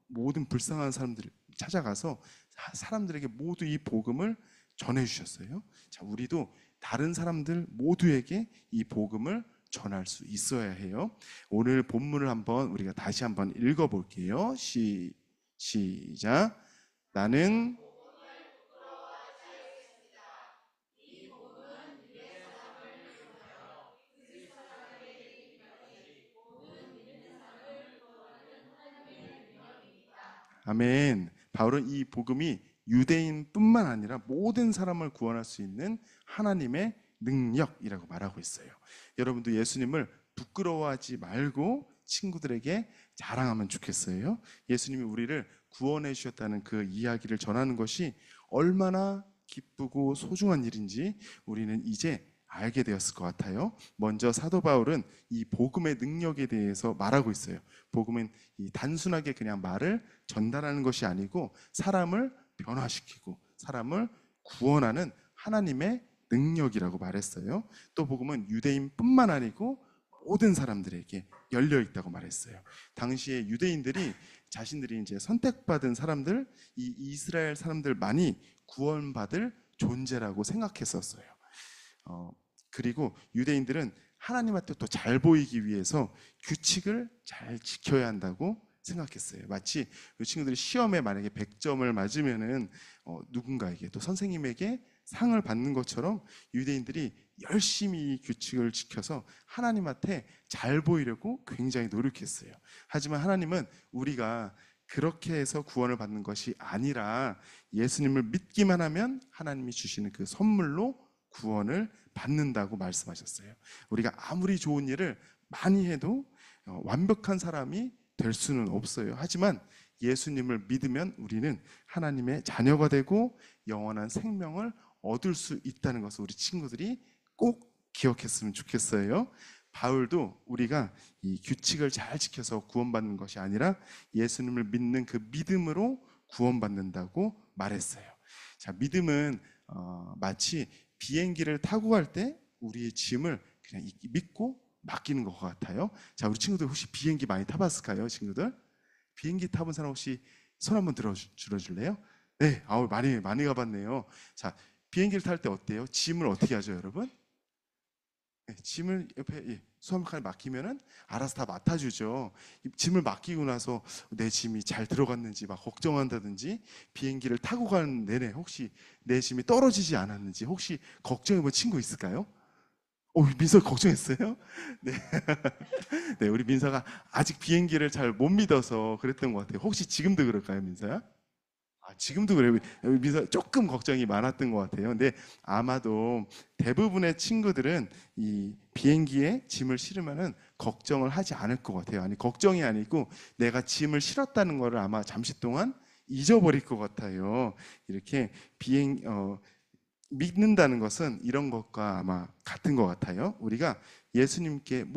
Speaker 4: 모든 불쌍한 사람들을 찾아가서 사람들에게 모두 이 복음을 전해주셨어요. 자, 우리도 다른 사람들 모두에게 이 복음을 전할 수 있어야 해요. 오늘 본문을 한번 우리가 다시 한번 읽어볼게요. 시작. 나는 아멘. 바울은 이 복음이 유대인뿐만 아니라 모든 사람을 구원할 수 있는 하나님의 능력이라고 말하고 있어요. 여러분도 예수님을 부끄러워하지 말고 친구들에게 자랑하면 좋겠어요. 예수님이 우리를 구원해 주셨다는 그 이야기를 전하는 것이 얼마나 기쁘고 소중한 일인지 우리는 이제 알게 되었을 것 같아요. 먼저 사도 바울은 이 복음의 능력에 대해서 말하고 있어요. 복음은 이 단순하게 그냥 말을 전달하는 것이 아니고 사람을 변화시키고 사람을 구원하는 하나님의 능력이라고 말했어요. 또 복음은 유대인뿐만 아니고 모든 사람들에게 열려 있다고 말했어요. 당시에 유대인들이 자신들이 이제 선택받은 사람들, 이 이스라엘 사람들만이 구원받을 존재라고 생각했었어요. 그리고 유대인들은 하나님한테 또 잘 보이기 위해서 규칙을 잘 지켜야 한다고 생각했어요. 마치 이 친구들이 시험에 만약에 100점을 맞으면은 누군가에게 또 선생님에게 상을 받는 것처럼 유대인들이 열심히 이 규칙을 지켜서 하나님한테 잘 보이려고 굉장히 노력했어요. 하지만 하나님은 우리가 그렇게 해서 구원을 받는 것이 아니라 예수님을 믿기만 하면 하나님이 주시는 그 선물로 구원을 받는다고 말씀하셨어요. 우리가 아무리 좋은 일을 많이 해도 완벽한 사람이 될 수는 없어요. 하지만 예수님을 믿으면 우리는 하나님의 자녀가 되고 영원한 생명을 얻을 수 있다는 것을 우리 친구들이 꼭 기억했으면 좋겠어요. 바울도 우리가 이 규칙을 잘 지켜서 구원받는 것이 아니라 예수님을 믿는 그 믿음으로 구원받는다고 말했어요. 자, 믿음은 마치 비행기를 타고 갈 때 우리의 짐을 그냥 믿고 맡기는 것 같아요. 자, 우리 친구들 혹시 비행기 많이 타봤을까요, 친구들? 비행기 타본 사람 혹시 손 한번 들어줄래요? 네, 아우 많이 가봤네요. 자, 비행기를 탈 때 어때요? 짐을 어떻게 하죠, 여러분? 네, 짐을 옆에 수험칸에 맡기면은 알아서 다 맡아주죠. 이 짐을 맡기고 나서 내 짐이 잘 들어갔는지 막 걱정한다든지, 비행기를 타고 가는 내내 혹시 내 짐이 떨어지지 않았는지 혹시 걱정해본 친구 있을까요? 민서 걱정했어요? 네. 네, 우리 민서가 아직 비행기를 잘 못 믿어서 그랬던 것 같아요. 혹시 지금도 그럴까요, 민서야? 지금도 그래요. 민서 조금 걱정이 많았던 것 같아요. 근데 아마도 대부분의 친구들은 이 비행기에 짐을 실으면은 걱정을 하지 않을 것 같아요. 아니, 걱정이 아니고 내가 짐을 실었다는 거를 아마 잠시 동안 잊어버릴 것 같아요. 이렇게 믿는다는 것은 이런 것과 아마 같은 것 같아요. 우리가 예수님께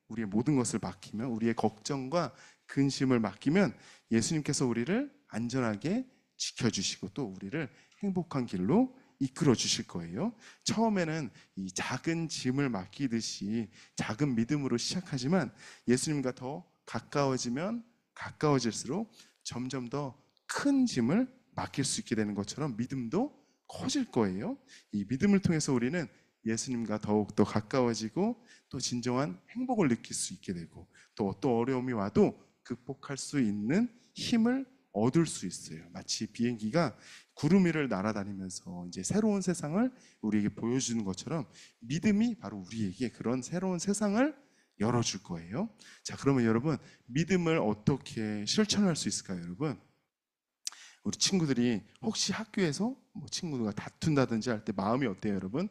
Speaker 4: 우리의 모든 것을 맡기면, 우리의 걱정과 근심을 맡기면 예수님께서 우리를 안전하게 지켜주시고 또 우리를 행복한 길로 이끌어 주실 거예요. 처음에는 이 작은 짐을 맡기듯이 작은 믿음으로 시작하지만 예수님과 더 가까워지면 가까워질수록 점점 더 큰 짐을 맡길 수 있게 되는 것처럼 믿음도 커질 거예요. 이 믿음을 통해서 우리는 예수님과 더욱더 가까워지고 또 진정한 행복을 느낄 수 있게 되고 또 어떤 어려움이 와도 극복할 수 있는 힘을 얻을 수 있어요. 마치 비행기가 구름 위를 날아다니면서 이제 새로운 세상을 우리에게 보여주는 것처럼 믿음이 바로 우리에게 그런 새로운 세상을 열어줄 거예요. 자, 그러면 여러분, 믿음을 어떻게 실천할 수 있을까요, 여러분? 우리 친구들이 혹시 학교에서 친구들과 다툰다든지 할 때 마음이 어때요, 여러분?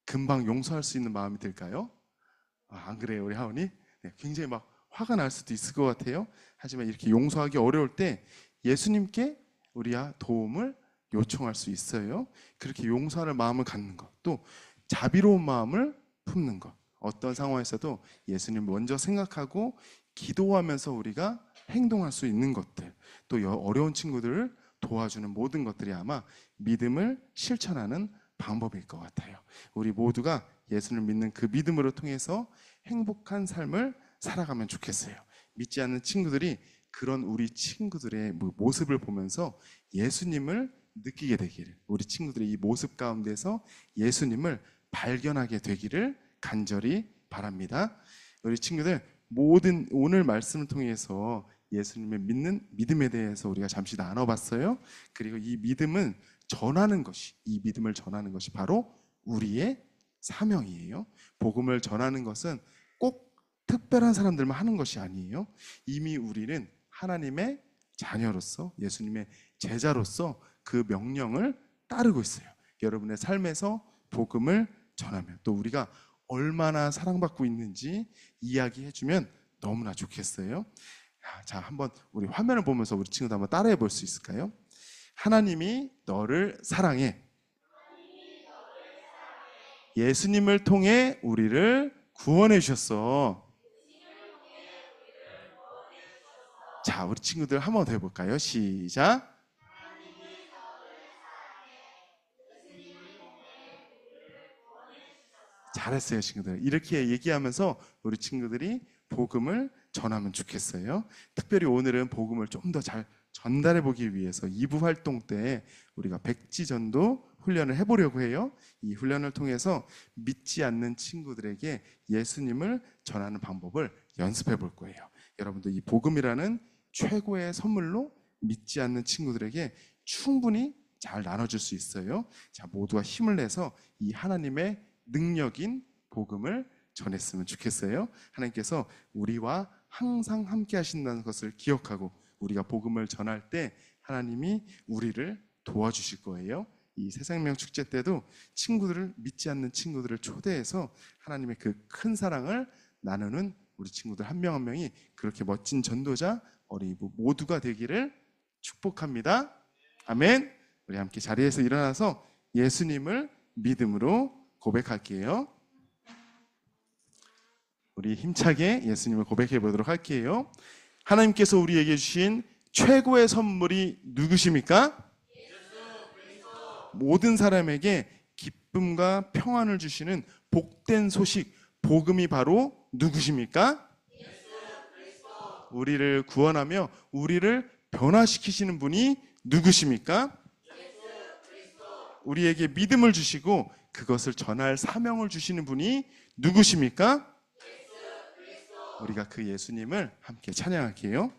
Speaker 4: 금방 용서할 수 있는 마음이 들까요? 안 그래요, 우리 하은이? 네, 굉장히 막 화가 날 수도 있을 것 같아요. 하지만 이렇게 용서하기 어려울 때 예수님께 우리가 도움을 요청할 수 있어요. 그렇게 용서하는 마음을 갖는 것, 또 자비로운 마음을 품는 것, 어떤 상황에서도 예수님 먼저 생각하고 기도하면서 우리가 행동할 수 있는 것들, 또 어려운 친구들을 도와주는 모든 것들이 아마 믿음을 실천하는 방법일 것 같아요. 우리 모두가 예수를 믿는 그 믿음으로 통해서 행복한 삶을 살아가면 좋겠어요. 믿지 않는 친구들이 그런 우리 친구들의 모습을 보면서 예수님을 느끼게 되기를, 우리 친구들의 이 모습 가운데서 예수님을 발견하게 되기를 간절히 바랍니다. 우리 친구들, 오늘 말씀을 통해서 예수님을 믿는 믿음에 대해서 우리가 잠시 나눠봤어요. 그리고 이 믿음을 전하는 것이 바로 우리의 사명이에요. 복음을 전하는 것은 꼭 특별한 사람들만 하는 것이 아니에요. 이미 우리는 하나님의 자녀로서, 예수님의 제자로서 그 명령을 따르고 있어요. 여러분의 삶에서 복음을 전하면, 또 우리가 얼마나 사랑받고 있는지 이야기해주면 너무나 좋겠어요. 자, 한번 우리 화면을 보면서 우리 친구들 한번 따라해 볼 수 있을까요? 하나님이 너를 사랑해. 예수님을 통해 우리를 구원해 주셨어. 자, 우리 친구들 한 번 더 해볼까요? 시작. 잘했어요, 친구들. 이렇게 얘기하면서 우리 친구들이 복음을 전하면 좋겠어요. 특별히 오늘은 복음을 좀 더 잘 전달해 보기 위해서 2부 활동 때 우리가 백지전도 훈련을 해보려고 해요. 이 훈련을 통해서 믿지 않는 친구들에게 예수님을 전하는 방법을 연습해 볼 거예요. 여러분도 이 복음이라는 최고의 선물로 믿지 않는 친구들에게 충분히 잘 나눠줄 수 있어요. 자, 모두가 힘을 내서 이 하나님의 능력인 복음을 전했으면 좋겠어요. 하나님께서 우리와 항상 함께 하신다는 것을 기억하고 우리가 복음을 전할 때 하나님이 우리를 도와주실 거예요. 이 새생명 축제 때도 믿지 않는 친구들을 초대해서 하나님의 그 큰 사랑을 나누는 우리 친구들 한 명 한 명이 그렇게 멋진 전도자 어린이부 모두가 되기를 축복합니다. 아멘. 우리 함께 자리에서 일어나서 예수님을 믿음으로 고백할게요. 우리 힘차게 예수님을 고백해 보도록 할게요. 하나님께서 우리에게 주신 최고의 선물이 누구십니까? 모든 사람에게 기쁨과 평안을 주시는 복된 소식, 복음이 바로 누구십니까? 우리를 구원하며 우리를 변화시키시는 분이 누구십니까? 우리에게 믿음을 주시고 그것을 전할 사명을 주시는 분이 누구십니까? 우리가 그 예수님을 함께 찬양할게요.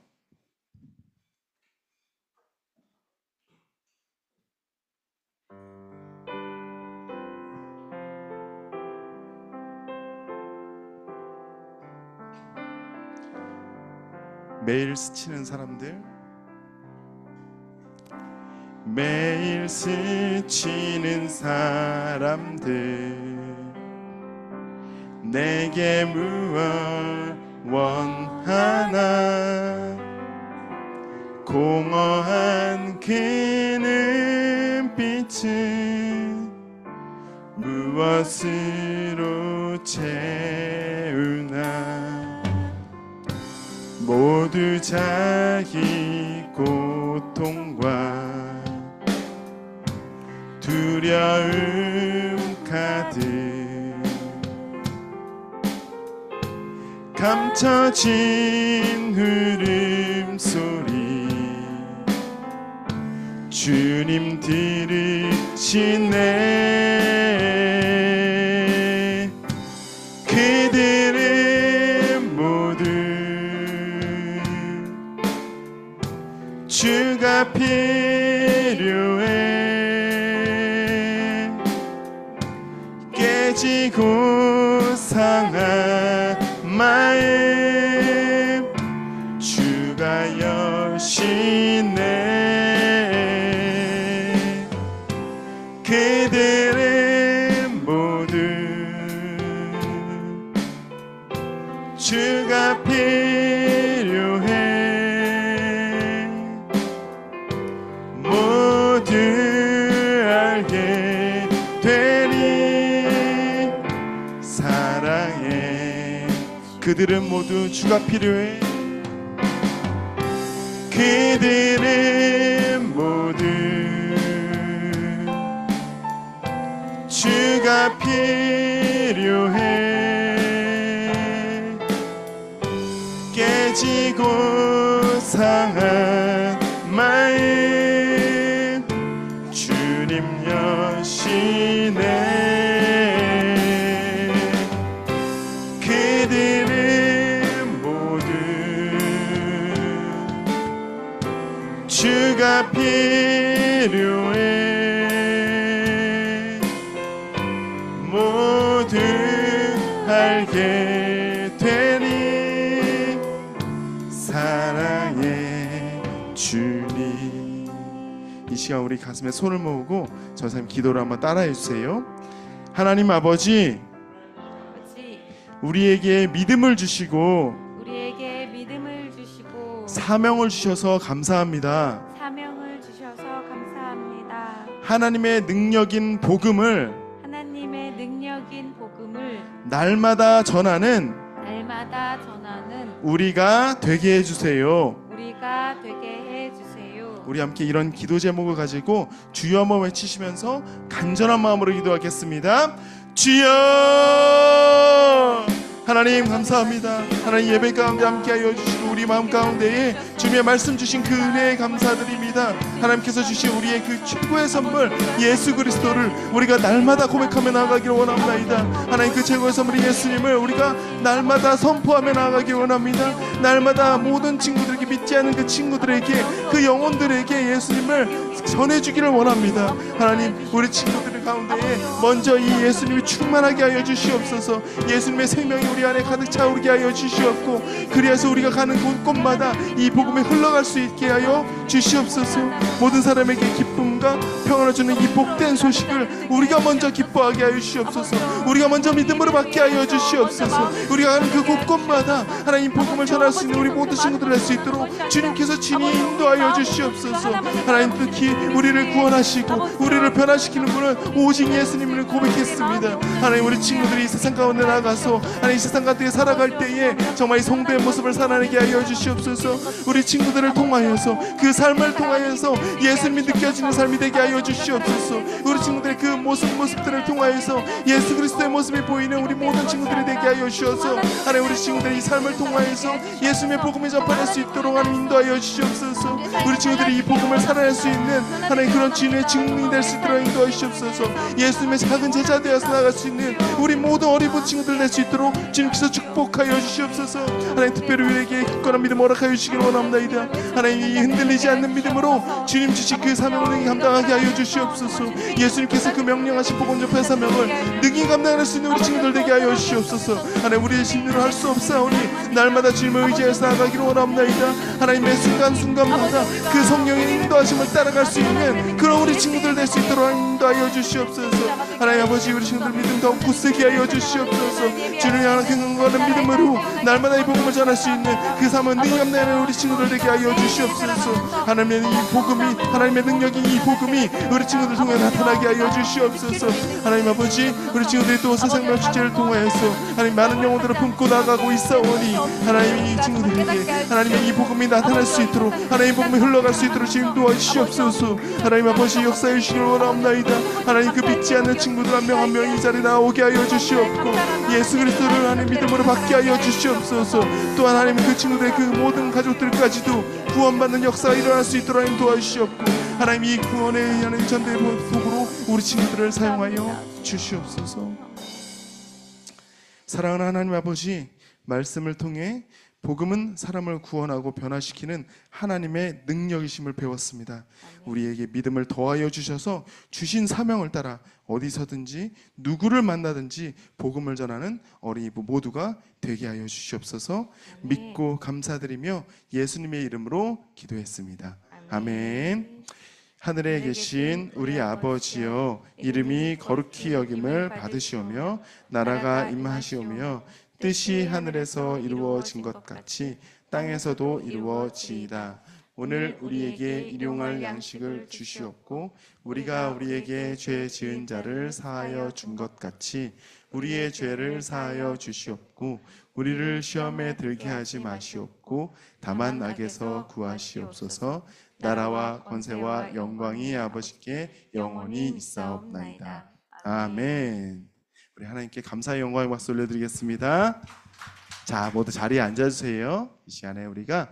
Speaker 4: 매일 스치는 사람들, 매일 스치는 사람들, 내게 무엇 원하나, 공허한 그 눈빛은 무엇으로 채우나, 모두 자기 고통과 두려움 가득 감춰진 울음소리, 주님 들으시네. 그들은 모두 주가 필요해. 깨지고 상한 마음, 주가 여시네. 그들은 모두 주가 필요해. 모두 알게 되리 사랑해. 그들은 모두 주가 필요해. 그들은 모두 주가 필요해. 깨지고 상한 마음, 주님 여시네. 그들은 모두 주가 필요해. 모두 알게 되리 사랑의 주님. 이 시간 우리 가슴에 손을 모으고 저 선생님 기도를 한번 따라해 주세요. 하나님 아버지, 우리에게 믿음을 주시고
Speaker 2: 우리에게 믿음을 주시고
Speaker 4: 사명을 주셔서 감사합니다.
Speaker 2: 사명을 주셔서 감사합니다.
Speaker 4: 하나님의 능력인 복음을
Speaker 2: 하나님의 능력인 복음을
Speaker 4: 날마다 전하는
Speaker 2: 날마다 전하는
Speaker 4: 우리가 되게 해주세요.
Speaker 2: 우리가 되게 해주세요.
Speaker 4: 우리 함께 이런 기도 제목을 가지고 주여 한번 외치시면서 간절한 마음으로 기도하겠습니다. 주여! 하나님 감사합니다. 하나님 예배 가운데 함께하여 주시고 우리 마음 가운데에 주님의 말씀 주신 그 은혜에 감사드립니다. 하나님께서 주신 우리의 그 최고의 선물 예수 그리스도를 우리가 날마다 고백하며 나아가기를 원합니다. 하나님 그 최고의 선물 예수님을 우리가 날마다 선포하며 나아가기 원합니다. 날마다 모든 친구들에게, 믿지 않는 그 친구들에게, 그 영혼들에게 예수님을 전해주기를 원합니다. 하나님 우리 친구들 가운데에 먼저 이 예수님이 충만하게 하여 주시옵소서. 예수님의 생명이 우리 안에 가득 차오르게 하여 주시옵고, 그리하여 우리가 가는 곳곳마다 이 복음이 흘러갈 수 있게 하여 주시옵소서. 모든 사람에게 기쁨과 평안을 주는 이 복된 소식을 우리가 먼저 기뻐하게 하여 주시옵소서. 우리가 먼저 믿음으로 받게 하여 주시옵소서. 우리가 가는 그 곳곳마다 하나님 복음을 전할 수 있는 우리 모든 친구들 할 수 있도록 주님께서 친히 인도하여 주시옵소서. 하나님 뜻 정확히 우리를 구원하시고 우리를 변화시키는 분은 오직 예수님을 고백했습니다. 하나님, 우리 친구들이 이 세상 가운데 나가서 하나님, 이 세상 가운데 살아갈 때에 정말 이 성도의 모습을 살아내게 하여 주시옵소서. 우리 친구들을 통하여서 그 삶을 통하여서 예수님이 느껴지는 삶이 되게 하여 주시옵소서. 우리 친구들의 그 모습들을 통하여서 예수 그리스도의 모습이 보이는 우리 모든 친구들이 되게 하여 주셔서 하나님, 우리 친구들이 이 삶을 통하여서 예수님의 복음을 전파할 수 있도록 하나님 인도하여 주시옵소서. 우리 친구들이 이 복음을 살아낼 수 있는 하나님 그런 주님의 증인이 될 수 있도록 인도하여 주시옵소서. 예수님의 작은 제자 되어서 나갈 수 있는 우리 모든 어리부은 친구들 될 수 있도록 주님께서 축복하여 주시옵소서. 하나님, 특별히 우리에게 굳건한 믿음 허락하여 주시길 원합니다. 하나님, 이 흔들리지 않는 믿음으로 주님 주신 그 사명을 감당하게 하여 주시옵소서. 예수님께서 그 명령하신 복음 전파의 사명을 능히 감당할 수 있는 우리 친구들 되게 하여 주시옵소서. 하나님, 우리의 힘으로 할 수 없사오니 날마다 주님을 의지해서 나아가기를 원합니다. 하나님의 순간순간마다 그 성령의 인도하심을 따라갈 수 있는 그런 우리 친구들 될 수 있도록 인도하여 주시옵소서. 하나님 아버지, 우리 친구들 믿음 더욱 굳세게 하여 주시옵소서. 주를 향한 근거하는 믿음으로 날마다 이 복음을 전할 수 있는 그 삶을 능히 감당하는 우리 친구들 되게 하여 주시옵소서. 하나님의 이 복음이, 하나님의 능력이 이 복음이 우리 친구들 통해 나타나게 하여 주시옵소서. 하나님 아버지, 우리 친구들이 또 세상명 주제를 통하여서 하나님 많은 영혼들을 품고 나가고 있사오니 하나님, 이 친구들에게 하나님의 이 복음이 나타날 수 있도록 하나님 복음이 흘러갈 수 있도록 지금 도와주시옵소서. 하나님 아버지, 역사해 주시길 원합니다. 하나님, 그 믿지 않는 친구들 한 명 한 명 이 자리에 나오게 하여 주시옵고 예수 그리스도를 하나님 믿음으로 받게 하여 주시옵소서. 또한 하나님, 그 친구들의 그 모든 가족들까지도 구원받는 역사가 일어날 수 있도록 하나님 도와주시옵고 하나님, 이 구원의 하나님 전대 속으로 우리 친구들을 사용하여 주시옵소서. 사랑하는 하나님 아버지, 말씀을 통해 복음은 사람을 구원하고 변화시키는 하나님의 능력이심을 배웠습니다. 우리에게 믿음을 더하여 주셔서 주신 사명을 따라 어디서든지 누구를 만나든지 복음을 전하는 어린이부 모두가 되게 하여 주시옵소서. 믿고 감사드리며 예수님의 이름으로 기도했습니다. 아멘. 하늘에 계신 우리 아버지여, 이름이 거룩히 여김을 받으시오며 나라가 임하시오며 뜻이 하늘에서 이루어진 것 같이 땅에서도 이루어지이다. 오늘 우리에게 일용할 양식을 주시옵고 우리가 우리에게 죄 지은 자를 사하여 준 것 같이 우리의 죄를 사하여 주시옵고 우리를 시험에 들게 하지 마시옵고 다만 악에서 구하시옵소서. 나라와 권세와 영광이 아버지께 영원히 있사옵나이다. 아멘. 우리 하나님께 감사의 영광의 박수 올려드리겠습니다. 자, 모두 자리에 앉아주세요. 이 시간에 우리가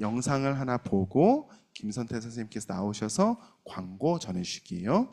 Speaker 4: 영상을 하나 보고 김선태 선생님께서 나오셔서 광고 전해주실게요.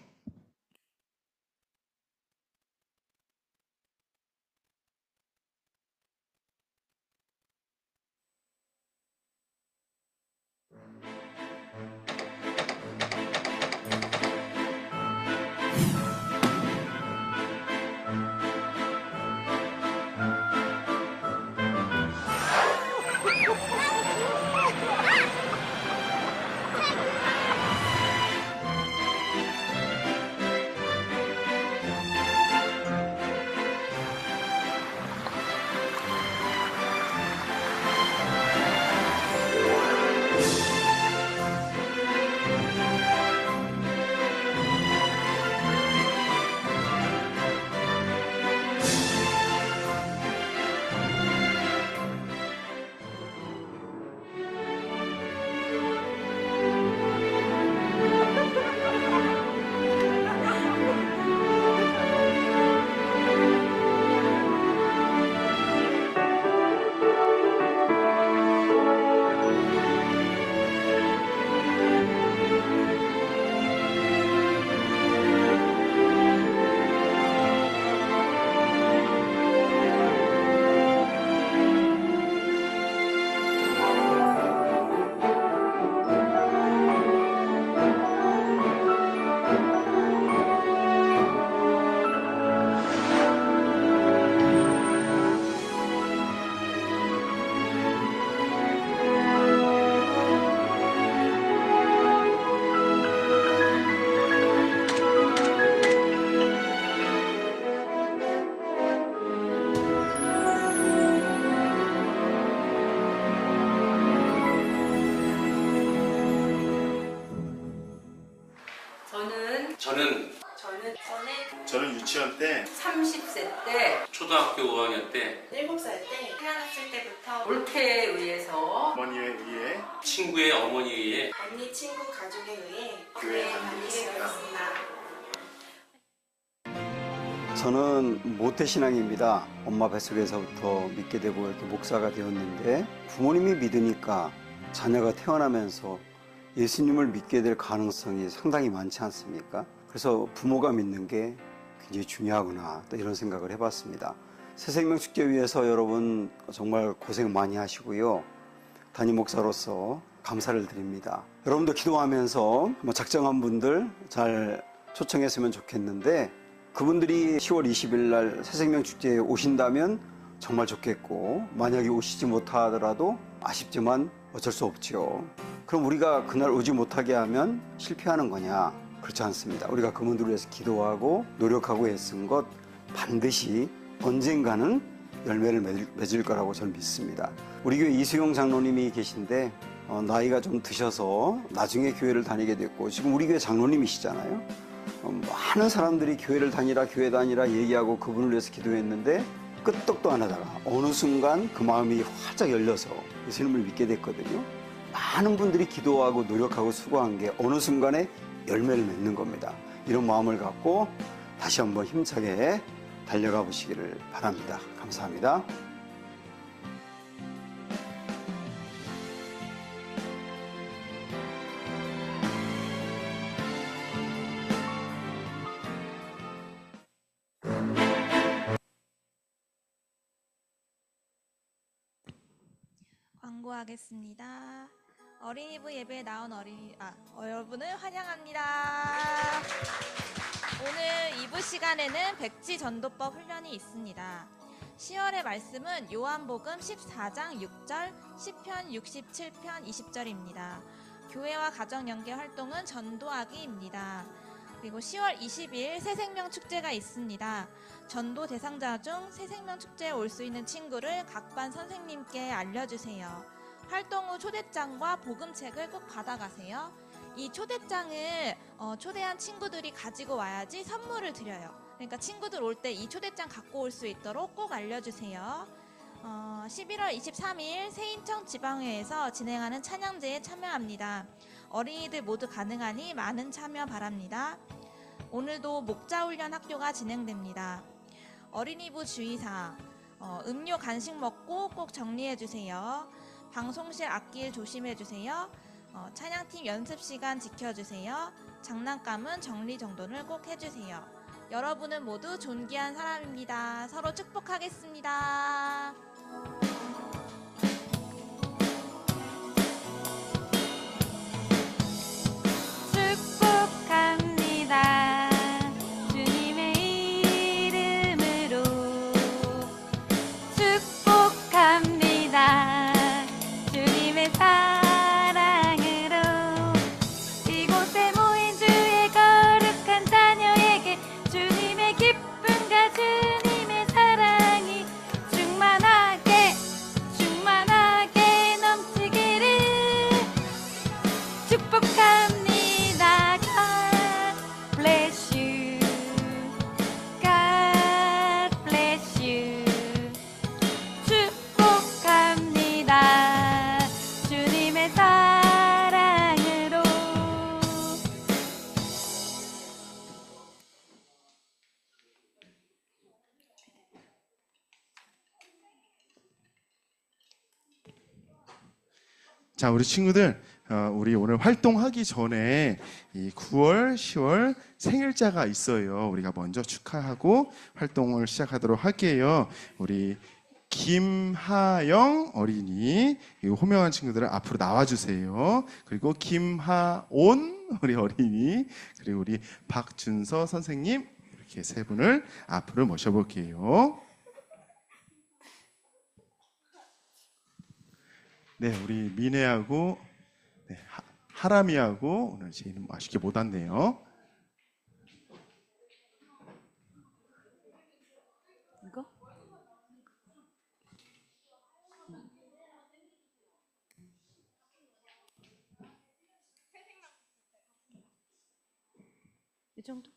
Speaker 4: 저는 유치원 때
Speaker 2: 30세 때
Speaker 5: 초등학교 5학년 때
Speaker 3: 7살 때 태어났을 때부터
Speaker 2: 올케에 의해서
Speaker 4: 어머니에 의해
Speaker 5: 친구의 어머니에 의해
Speaker 3: 언니 친구 가족에 의해
Speaker 4: 교회에
Speaker 3: 다니게 되었습니다.
Speaker 6: 저는 모태신앙입니다. 엄마 뱃속에서부터 믿게 되고 이렇게 목사가 되었는데 부모님이 믿으니까 자녀가 태어나면서 예수님을 믿게 될 가능성이 상당히 많지 않습니까? 그래서 부모가 믿는 게 굉장히 중요하구나 또 이런 생각을 해봤습니다. 새생명축제 위해서 여러분 정말 고생 많이 하시고요. 담임 목사로서 감사를 드립니다. 여러분도 기도하면서 작정한 분들 잘 초청했으면 좋겠는데 그분들이 10월 20일 날 새생명축제에 오신다면 정말 좋겠고 만약에 오시지 못하더라도 아쉽지만 어쩔 수 없죠. 그럼 우리가 그날 오지 못하게 하면 실패하는 거냐? 그렇지 않습니다. 우리가 그분들을 위해서 기도하고 노력하고 애쓴 것 반드시 언젠가는 열매를 맺을 거라고 저는 믿습니다. 우리 교회 이수용 장로님이 계신데 나이가 좀 드셔서 나중에 교회를 다니게 됐고 지금 우리 교회 장로님이시잖아요. 많은 사람들이 교회 다니라 얘기하고 그분을 위해서 기도했는데 끄떡도 안 하다가 어느 순간 그 마음이 활짝 열려서 예수님을 믿게 됐거든요. 많은 분들이 기도하고 노력하고 수고한 게 어느 순간에 열매를 맺는 겁니다. 이런 마음을 갖고 다시 한번 힘차게 달려가 보시기를 바랍니다. 감사합니다.
Speaker 7: 광고하겠습니다. 어린이부 예배에 나온 여러분을 환영합니다. 오늘 2부 시간에는 백지 전도법 훈련이 있습니다. 10월의 말씀은 요한복음 14장 6절, 시편 67편 20절입니다. 교회와 가정 연계 활동은 전도하기입니다. 그리고 10월 20일 새생명 축제가 있습니다. 전도 대상자 중 새생명 축제에 올 수 있는 친구를 각 반 선생님께 알려주세요. 활동 후 초대장과 복음책을 꼭 받아가세요. 이 초대장을 초대한 친구들이 가지고 와야지 선물을 드려요. 그러니까 친구들 올 때 이 초대장 갖고 올 수 있도록 꼭 알려주세요. 11월 23일 세인청 지방회에서 진행하는 찬양제에 참여합니다. 어린이들 모두 가능하니 많은 참여 바랍니다. 오늘도 목자훈련 학교가 진행됩니다. 어린이부 주의사항, 음료 간식 먹고 꼭 정리해주세요. 방송실 앞길 조심해주세요. 찬양팀 연습시간 지켜주세요. 장난감은 정리정돈을 꼭 해주세요. 여러분은 모두 존귀한 사람입니다. 서로 축복하겠습니다.
Speaker 2: 축복합니다. 주님의 이름으로 축복합니다. 주님의 사랑으로 이곳에 모인 주의 거룩한 자녀에게 주님의 기쁨과 주님의 사랑이 충만하게 넘치기를 축복합니다. God bless you. God bless you. 축복합니다. 주님의 사랑으로.
Speaker 4: 자, 우리 친구들, 우리 오늘 활동하기 전에 이 9월, 10월 생일자가 있어요. 우리가 먼저 축하하고 활동을 시작하도록 할게요. 우리 김하영 어린이, 이 호명한 친구들은 앞으로 나와주세요. 그리고 김하온 우리 어린이, 그리고 우리 박준서 선생님, 이렇게 세 분을 앞으로 모셔볼게요. 네, 우리 미네하고 하람이하고 오늘 제 이름 아쉽게 못 왔네요.
Speaker 2: 이거? 정도?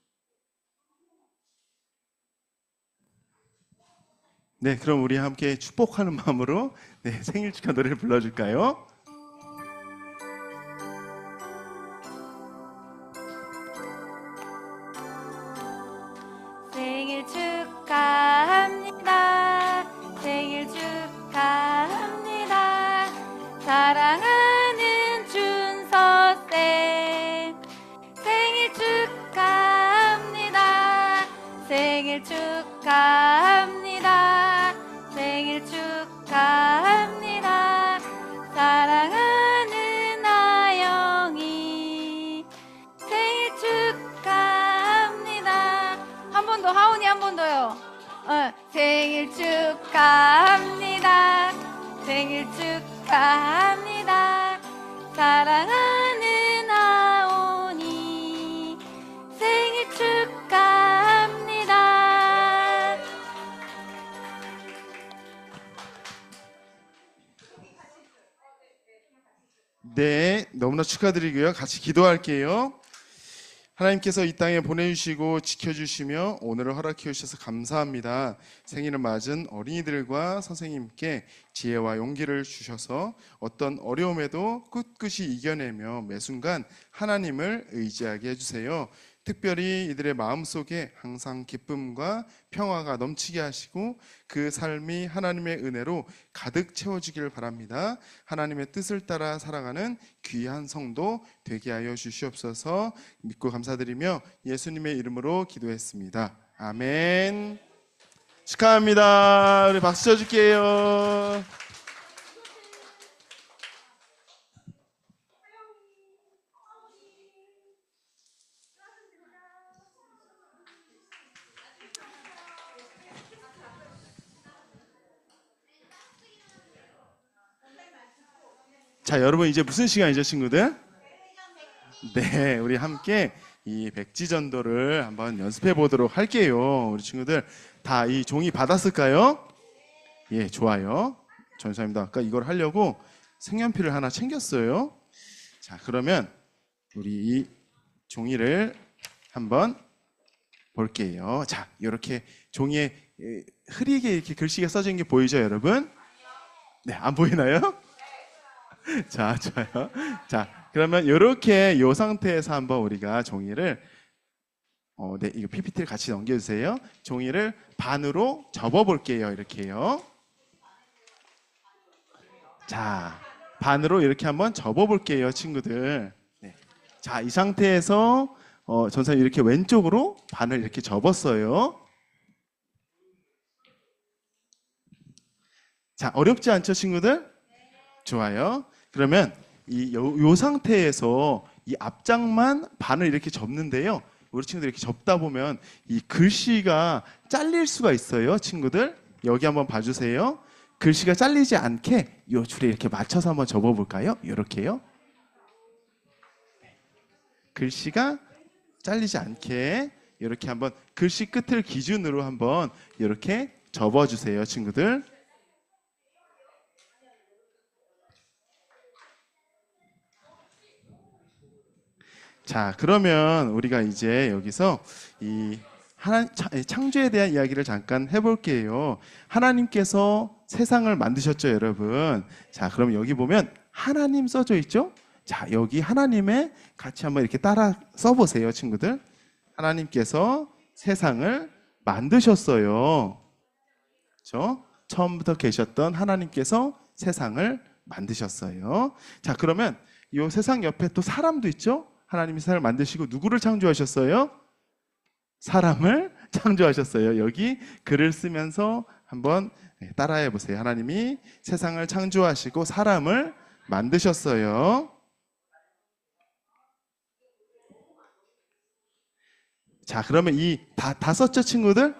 Speaker 4: 네, 그럼 우리 함께 축복하는 마음으로 생일 축하 노래를 불러줄까요?
Speaker 2: 생일 축하합니다. 생일 축하합니다. 사랑하는 준서쌤 생일 축하합니다. 생일 축하합니다. 생일 축하합니다. 사랑하는 아영이 생일 축하합니다. 한 번 더, 하온이 한 번 더요. 생일 축하합니다. 생일 축하합니다. 사랑하는 아온이 생일 축하합니다.
Speaker 4: 네, 너무나 축하드리고요. 같이 기도할게요. 하나님께서 이 땅에 보내주시고 지켜주시며 오늘을 허락해 주셔서 감사합니다. 생일을 맞은 어린이들과 선생님께 지혜와 용기를 주셔서 어떤 어려움에도 꿋꿋이 이겨내며 매 순간 하나님을 의지하게 해주세요. 특별히 이들의 마음속에 항상 기쁨과 평화가 넘치게 하시고 그 삶이 하나님의 은혜로 가득 채워지길 바랍니다. 하나님의 뜻을 따라 살아가는 귀한 성도 되게 하여 주시옵소서. 믿고 감사드리며 예수님의 이름으로 기도했습니다. 아멘. 축하합니다. 우리 박수 쳐줄게요. 자, 여러분 이제 무슨 시간이죠, 친구들? 네, 우리 함께 이 백지전도를 한번 연습해 보도록 할게요. 우리 친구들 다 이 종이 받았을까요? 예, 좋아요. 전사님도 아까 이걸 하려고 색연필을 하나 챙겼어요. 자, 그러면 우리 이 종이를 한번 볼게요. 자, 이렇게 종이에 흐리게 이렇게 글씨가 써진 게 보이죠, 여러분? 네, 안 보이나요? 자, 좋아요. 자, 그러면 이렇게 이 상태에서 한번 우리가 종이를 네, 이거 PPT를 같이 넘겨주세요. 종이를 반으로 접어볼게요. 이렇게요. 자, 반으로 이렇게 한번 접어볼게요, 친구들. 네. 자, 이 상태에서 전사님 이렇게 왼쪽으로 반을 이렇게 접었어요. 자, 어렵지 않죠, 친구들? 좋아요. 그러면 요 상태에서 이 앞장만 반을 이렇게 접는데요. 우리 친구들 이렇게 접다 보면 이 글씨가 잘릴 수가 있어요, 친구들. 여기 한번 봐주세요. 글씨가 잘리지 않게 요 줄에 이렇게 맞춰서 한번 접어볼까요? 이렇게요. 글씨가 잘리지 않게 이렇게 한번 글씨 끝을 기준으로 한번 이렇게 접어주세요, 친구들. 자, 그러면 우리가 이제 여기서 이 창조에 대한 이야기를 잠깐 해볼게요. 하나님께서 세상을 만드셨죠, 여러분. 자, 그럼 여기 보면 하나님 써져 있죠? 자, 여기 하나님의 같이 한번 이렇게 따라 써보세요, 친구들. 하나님께서 세상을 만드셨어요. 그렇죠? 처음부터 계셨던 하나님께서 세상을 만드셨어요. 자, 그러면 이 세상 옆에 또 사람도 있죠? 하나님이 세상을 만드시고 누구를 창조하셨어요? 사람을 창조하셨어요. 여기 글을 쓰면서 한번 따라해 보세요. 하나님이 세상을 창조하시고 사람을 만드셨어요. 자, 그러면 이 다 썼죠, 친구들?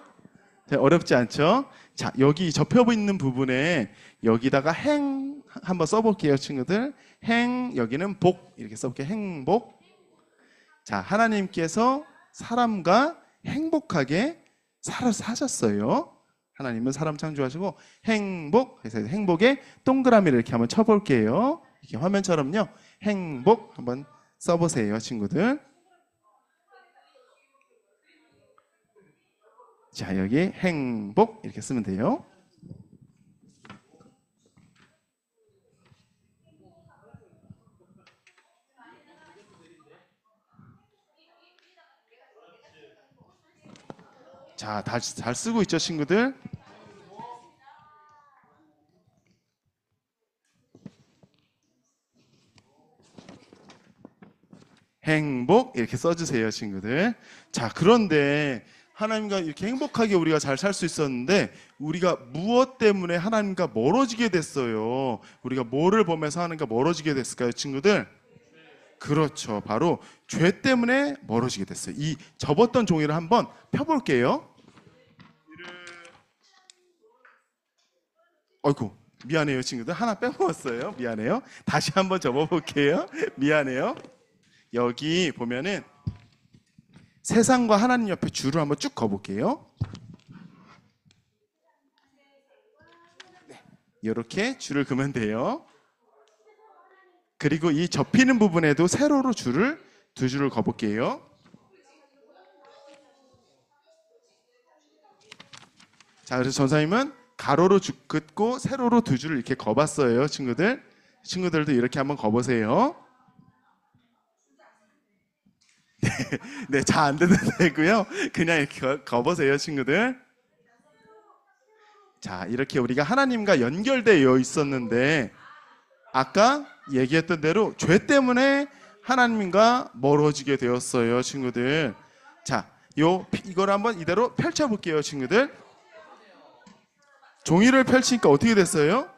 Speaker 4: 어렵지 않죠? 자, 여기 접혀 있는 부분에 여기다가 행 한번 써볼게요, 친구들. 행, 여기는 복 이렇게 써볼게요. 행복. 자, 하나님께서 사람과 행복하게 사셨어요. 하나님은 사람 창조하시고 행복, 그래서 행복에 동그라미를 이렇게 한번 쳐볼게요. 이렇게 화면처럼요. 행복 한번 써보세요, 친구들. 자, 여기 행복 이렇게 쓰면 돼요. 자, 잘 쓰고 있죠, 친구들? 행복 이렇게 써주세요, 친구들. 자, 그런데 하나님과 이렇게 행복하게 우리가 잘 살 수 있었는데 우리가 무엇 때문에 하나님과 멀어지게 됐어요? 우리가 뭐를 보면서 하나님과 멀어지게 됐을까요, 친구들? 그렇죠. 바로 죄 때문에 멀어지게 됐어요. 이 접었던 종이를 한번 펴볼게요. 어이구, 미안해요, 친구들. 하나 빼먹었어요. 미안해요. 다시 한번 접어볼게요. 미안해요. 여기 보면은 세상과 하나님 옆에 줄을 한번 쭉 그어볼게요. 네, 이렇게 줄을 그으면 돼요. 그리고 이 접히는 부분에도 세로로 두 줄을 그어볼게요. 자, 그래서 전사님은 가로로 긋고 세로로 두 줄을 이렇게 그어봤어요, 친구들. 친구들도 이렇게 한번 그어보세요. 네, 잘 안 돼도 되고요. 그냥 이렇게 그어보세요, 친구들. 자, 이렇게 우리가 하나님과 연결되어 있었는데 아까 얘기했던 대로 죄 때문에 하나님과 멀어지게 되었어요, 친구들. 자, 이걸 한번 이대로 펼쳐볼게요, 친구들. 종이를 펼치니까 어떻게 됐어요?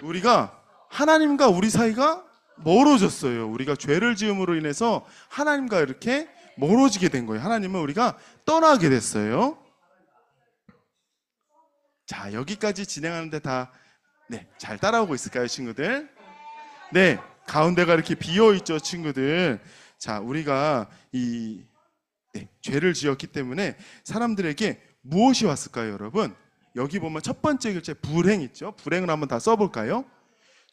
Speaker 4: 우리가 하나님과 우리 사이가 멀어졌어요. 우리가 죄를 지음으로 인해서 하나님과 이렇게 멀어지게 된 거예요. 하나님은 우리가 떠나게 됐어요. 자, 여기까지 진행하는데 다 잘 따라오고 있을까요, 친구들? 네, 가운데가 이렇게 비어 있죠, 친구들. 자, 우리가 죄를 지었기 때문에 사람들에게 무엇이 왔을까요, 여러분? 여기 보면 첫 번째 글자 불행 있죠? 불행을 한번 다 써볼까요?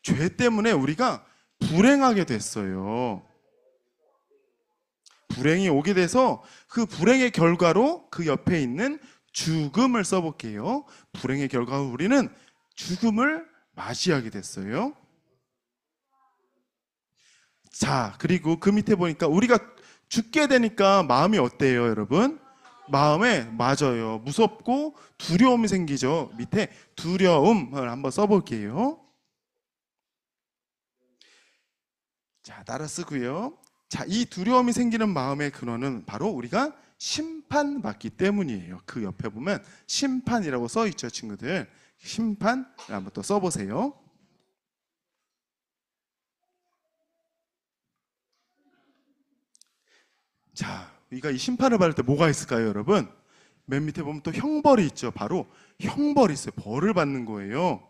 Speaker 4: 죄 때문에 우리가 불행하게 됐어요. 불행이 오게 돼서 그 불행의 결과로 그 옆에 있는 죽음을 써볼게요. 불행의 결과로 우리는 죽음을 맞이하게 됐어요. 자, 그리고 그 밑에 보니까 우리가 죽게 되니까 마음이 어때요, 여러분? 마음에 맞아요. 무섭고 두려움이 생기죠. 밑에 두려움을 한번 써볼게요. 자, 따라 쓰고요. 자, 이 두려움이 생기는 마음의 근원은 바로 우리가 심판받기 때문이에요. 그 옆에 보면 심판이라고 써 있죠, 친구들. 심판을 한번 또 써보세요. 자, 우리가 이 심판을 받을 때 뭐가 있을까요, 여러분? 맨 밑에 보면 또 형벌이 있죠. 바로 형벌이 있어요. 벌을 받는 거예요.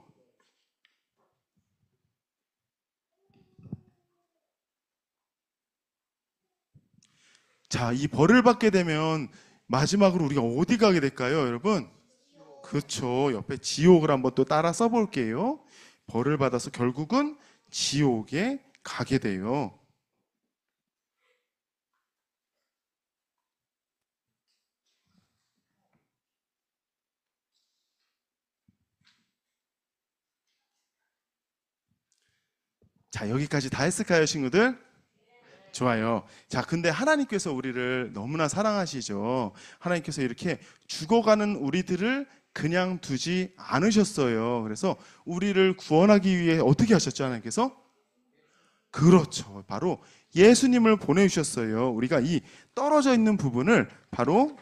Speaker 4: 자, 이 벌을 받게 되면 마지막으로 우리가 어디 가게 될까요, 여러분? 그렇죠. 옆에 지옥을 한번 또 따라 써볼게요. 벌을 받아서 결국은 지옥에 가게 돼요. 자, 여기까지 다 했을까요, 친구들? 좋아요. 자, 근데 하나님께서 우리를 너무나 사랑하시죠. 하나님께서 이렇게 죽어가는 우리들을 그냥 두지 않으셨어요. 그래서 우리를 구원하기 위해 어떻게 하셨죠, 하나님께서? 그렇죠. 바로 예수님을 보내주셨어요. 우리가 이 떨어져 있는 부분을 바로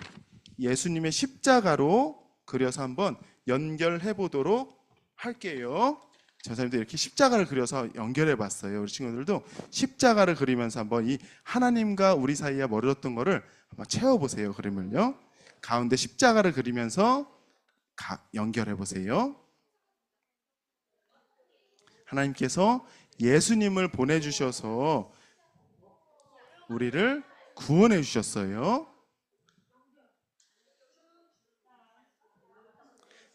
Speaker 4: 예수님의 십자가로 그려서 한번 연결해 보도록 할게요. 전사님도 이렇게 십자가를 그려서 연결해 봤어요. 우리 친구들도 십자가를 그리면서 한번 이 하나님과 우리 사이에 멀어졌던 거를 한번 채워보세요. 그림을요. 가운데 십자가를 그리면서 연결해 보세요. 하나님께서 예수님을 보내주셔서 우리를 구원해 주셨어요.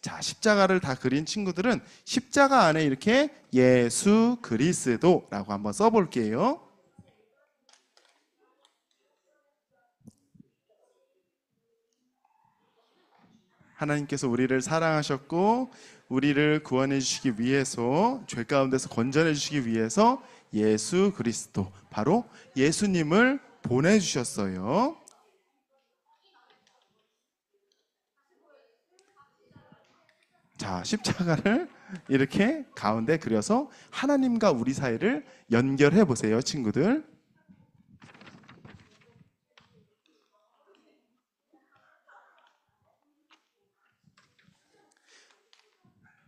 Speaker 4: 자, 십자가를 다 그린 친구들은 십자가 안에 이렇게 예수 그리스도라고 한번 써볼게요. 하나님께서 우리를 사랑하셨고 우리를 구원해 주시기 위해서 죄 가운데서 건져내 주시기 위해서 예수 그리스도 바로 예수님을 보내주셨어요. 자, 십자가를 이렇게 가운데 그려서 하나님과 우리 사이를 연결해 보세요, 친구들.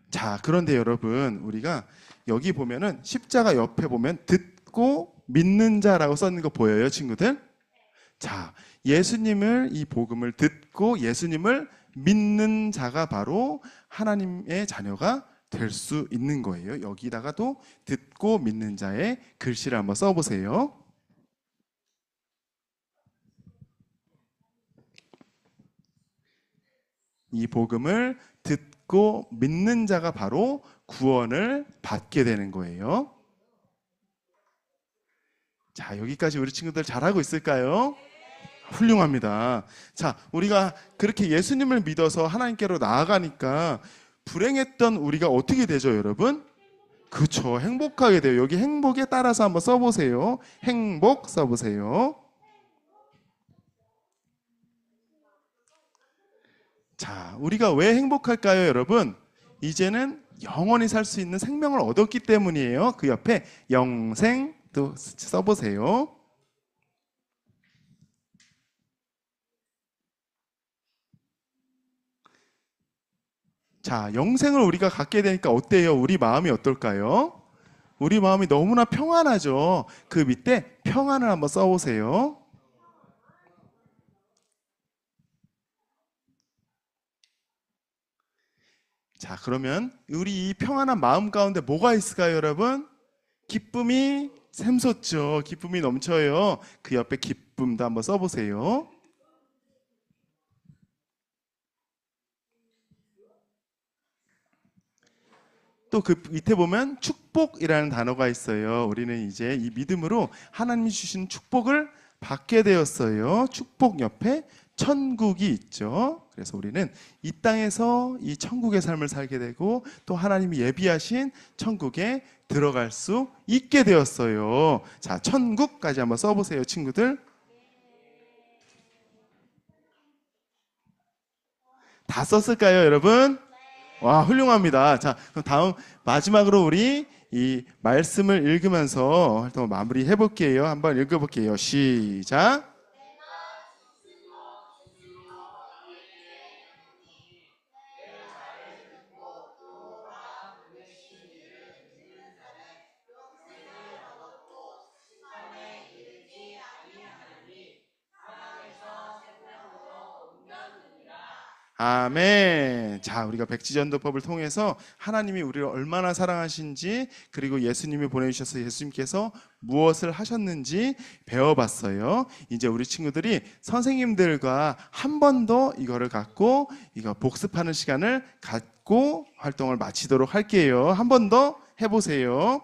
Speaker 4: 자, 그런데 여러분, 우리가 여기 보면은 십자가 옆에 보면 듣고 믿는 자라고 써있는 거 보여요, 친구들? 자, 예수님을, 이 복음을 듣고 예수님을 믿는 자가 바로 하나님의 자녀가 될 수 있는 거예요. 여기다가도 듣고 믿는 자의 글씨를 한번 써보세요. 이 복음을 듣고 믿는 자가 바로 구원을 받게 되는 거예요. 자, 여기까지 우리 친구들 잘하고 있을까요? 훌륭합니다. 자, 우리가 그렇게 예수님을 믿어서 하나님께로 나아가니까 불행했던 우리가 어떻게 되죠, 여러분? 그렇죠. 행복하게 돼요. 여기 행복에 따라서 한번 써보세요. 행복 써보세요. 자, 우리가 왜 행복할까요, 여러분? 이제는 영원히 살 수 있는 생명을 얻었기 때문이에요. 그 옆에 영생도 써보세요. 자, 영생을 우리가 갖게 되니까 어때요? 우리 마음이 어떨까요? 우리 마음이 너무나 평안하죠. 그 밑에 평안을 한번 써보세요. 자, 그러면 우리 이 평안한 마음 가운데 뭐가 있을까요, 여러분? 기쁨이 샘솟죠. 기쁨이 넘쳐요. 그 옆에 기쁨도 한번 써보세요. 또 그 밑에 보면 축복이라는 단어가 있어요. 우리는 이제 이 믿음으로 하나님이 주신 축복을 받게 되었어요. 축복 옆에 천국이 있죠. 그래서 우리는 이 땅에서 이 천국의 삶을 살게 되고 또 하나님이 예비하신 천국에 들어갈 수 있게 되었어요. 자, 천국까지 한번 써보세요, 친구들. 다 썼을까요, 여러분? 와, 훌륭합니다. 자, 그럼 다음 마지막으로 우리 이 말씀을 읽으면서 활동을 마무리해 볼게요. 한번 읽어볼게요. 시작. 아멘. 자, 우리가 백지전도법을 통해서 하나님이 우리를 얼마나 사랑하신지 그리고 예수님이 보내주셔서 예수님께서 무엇을 하셨는지 배워봤어요. 이제 우리 친구들이 선생님들과 한 번 더 이거를 갖고 이거 복습하는 시간을 갖고 활동을 마치도록 할게요. 한 번 더 해보세요.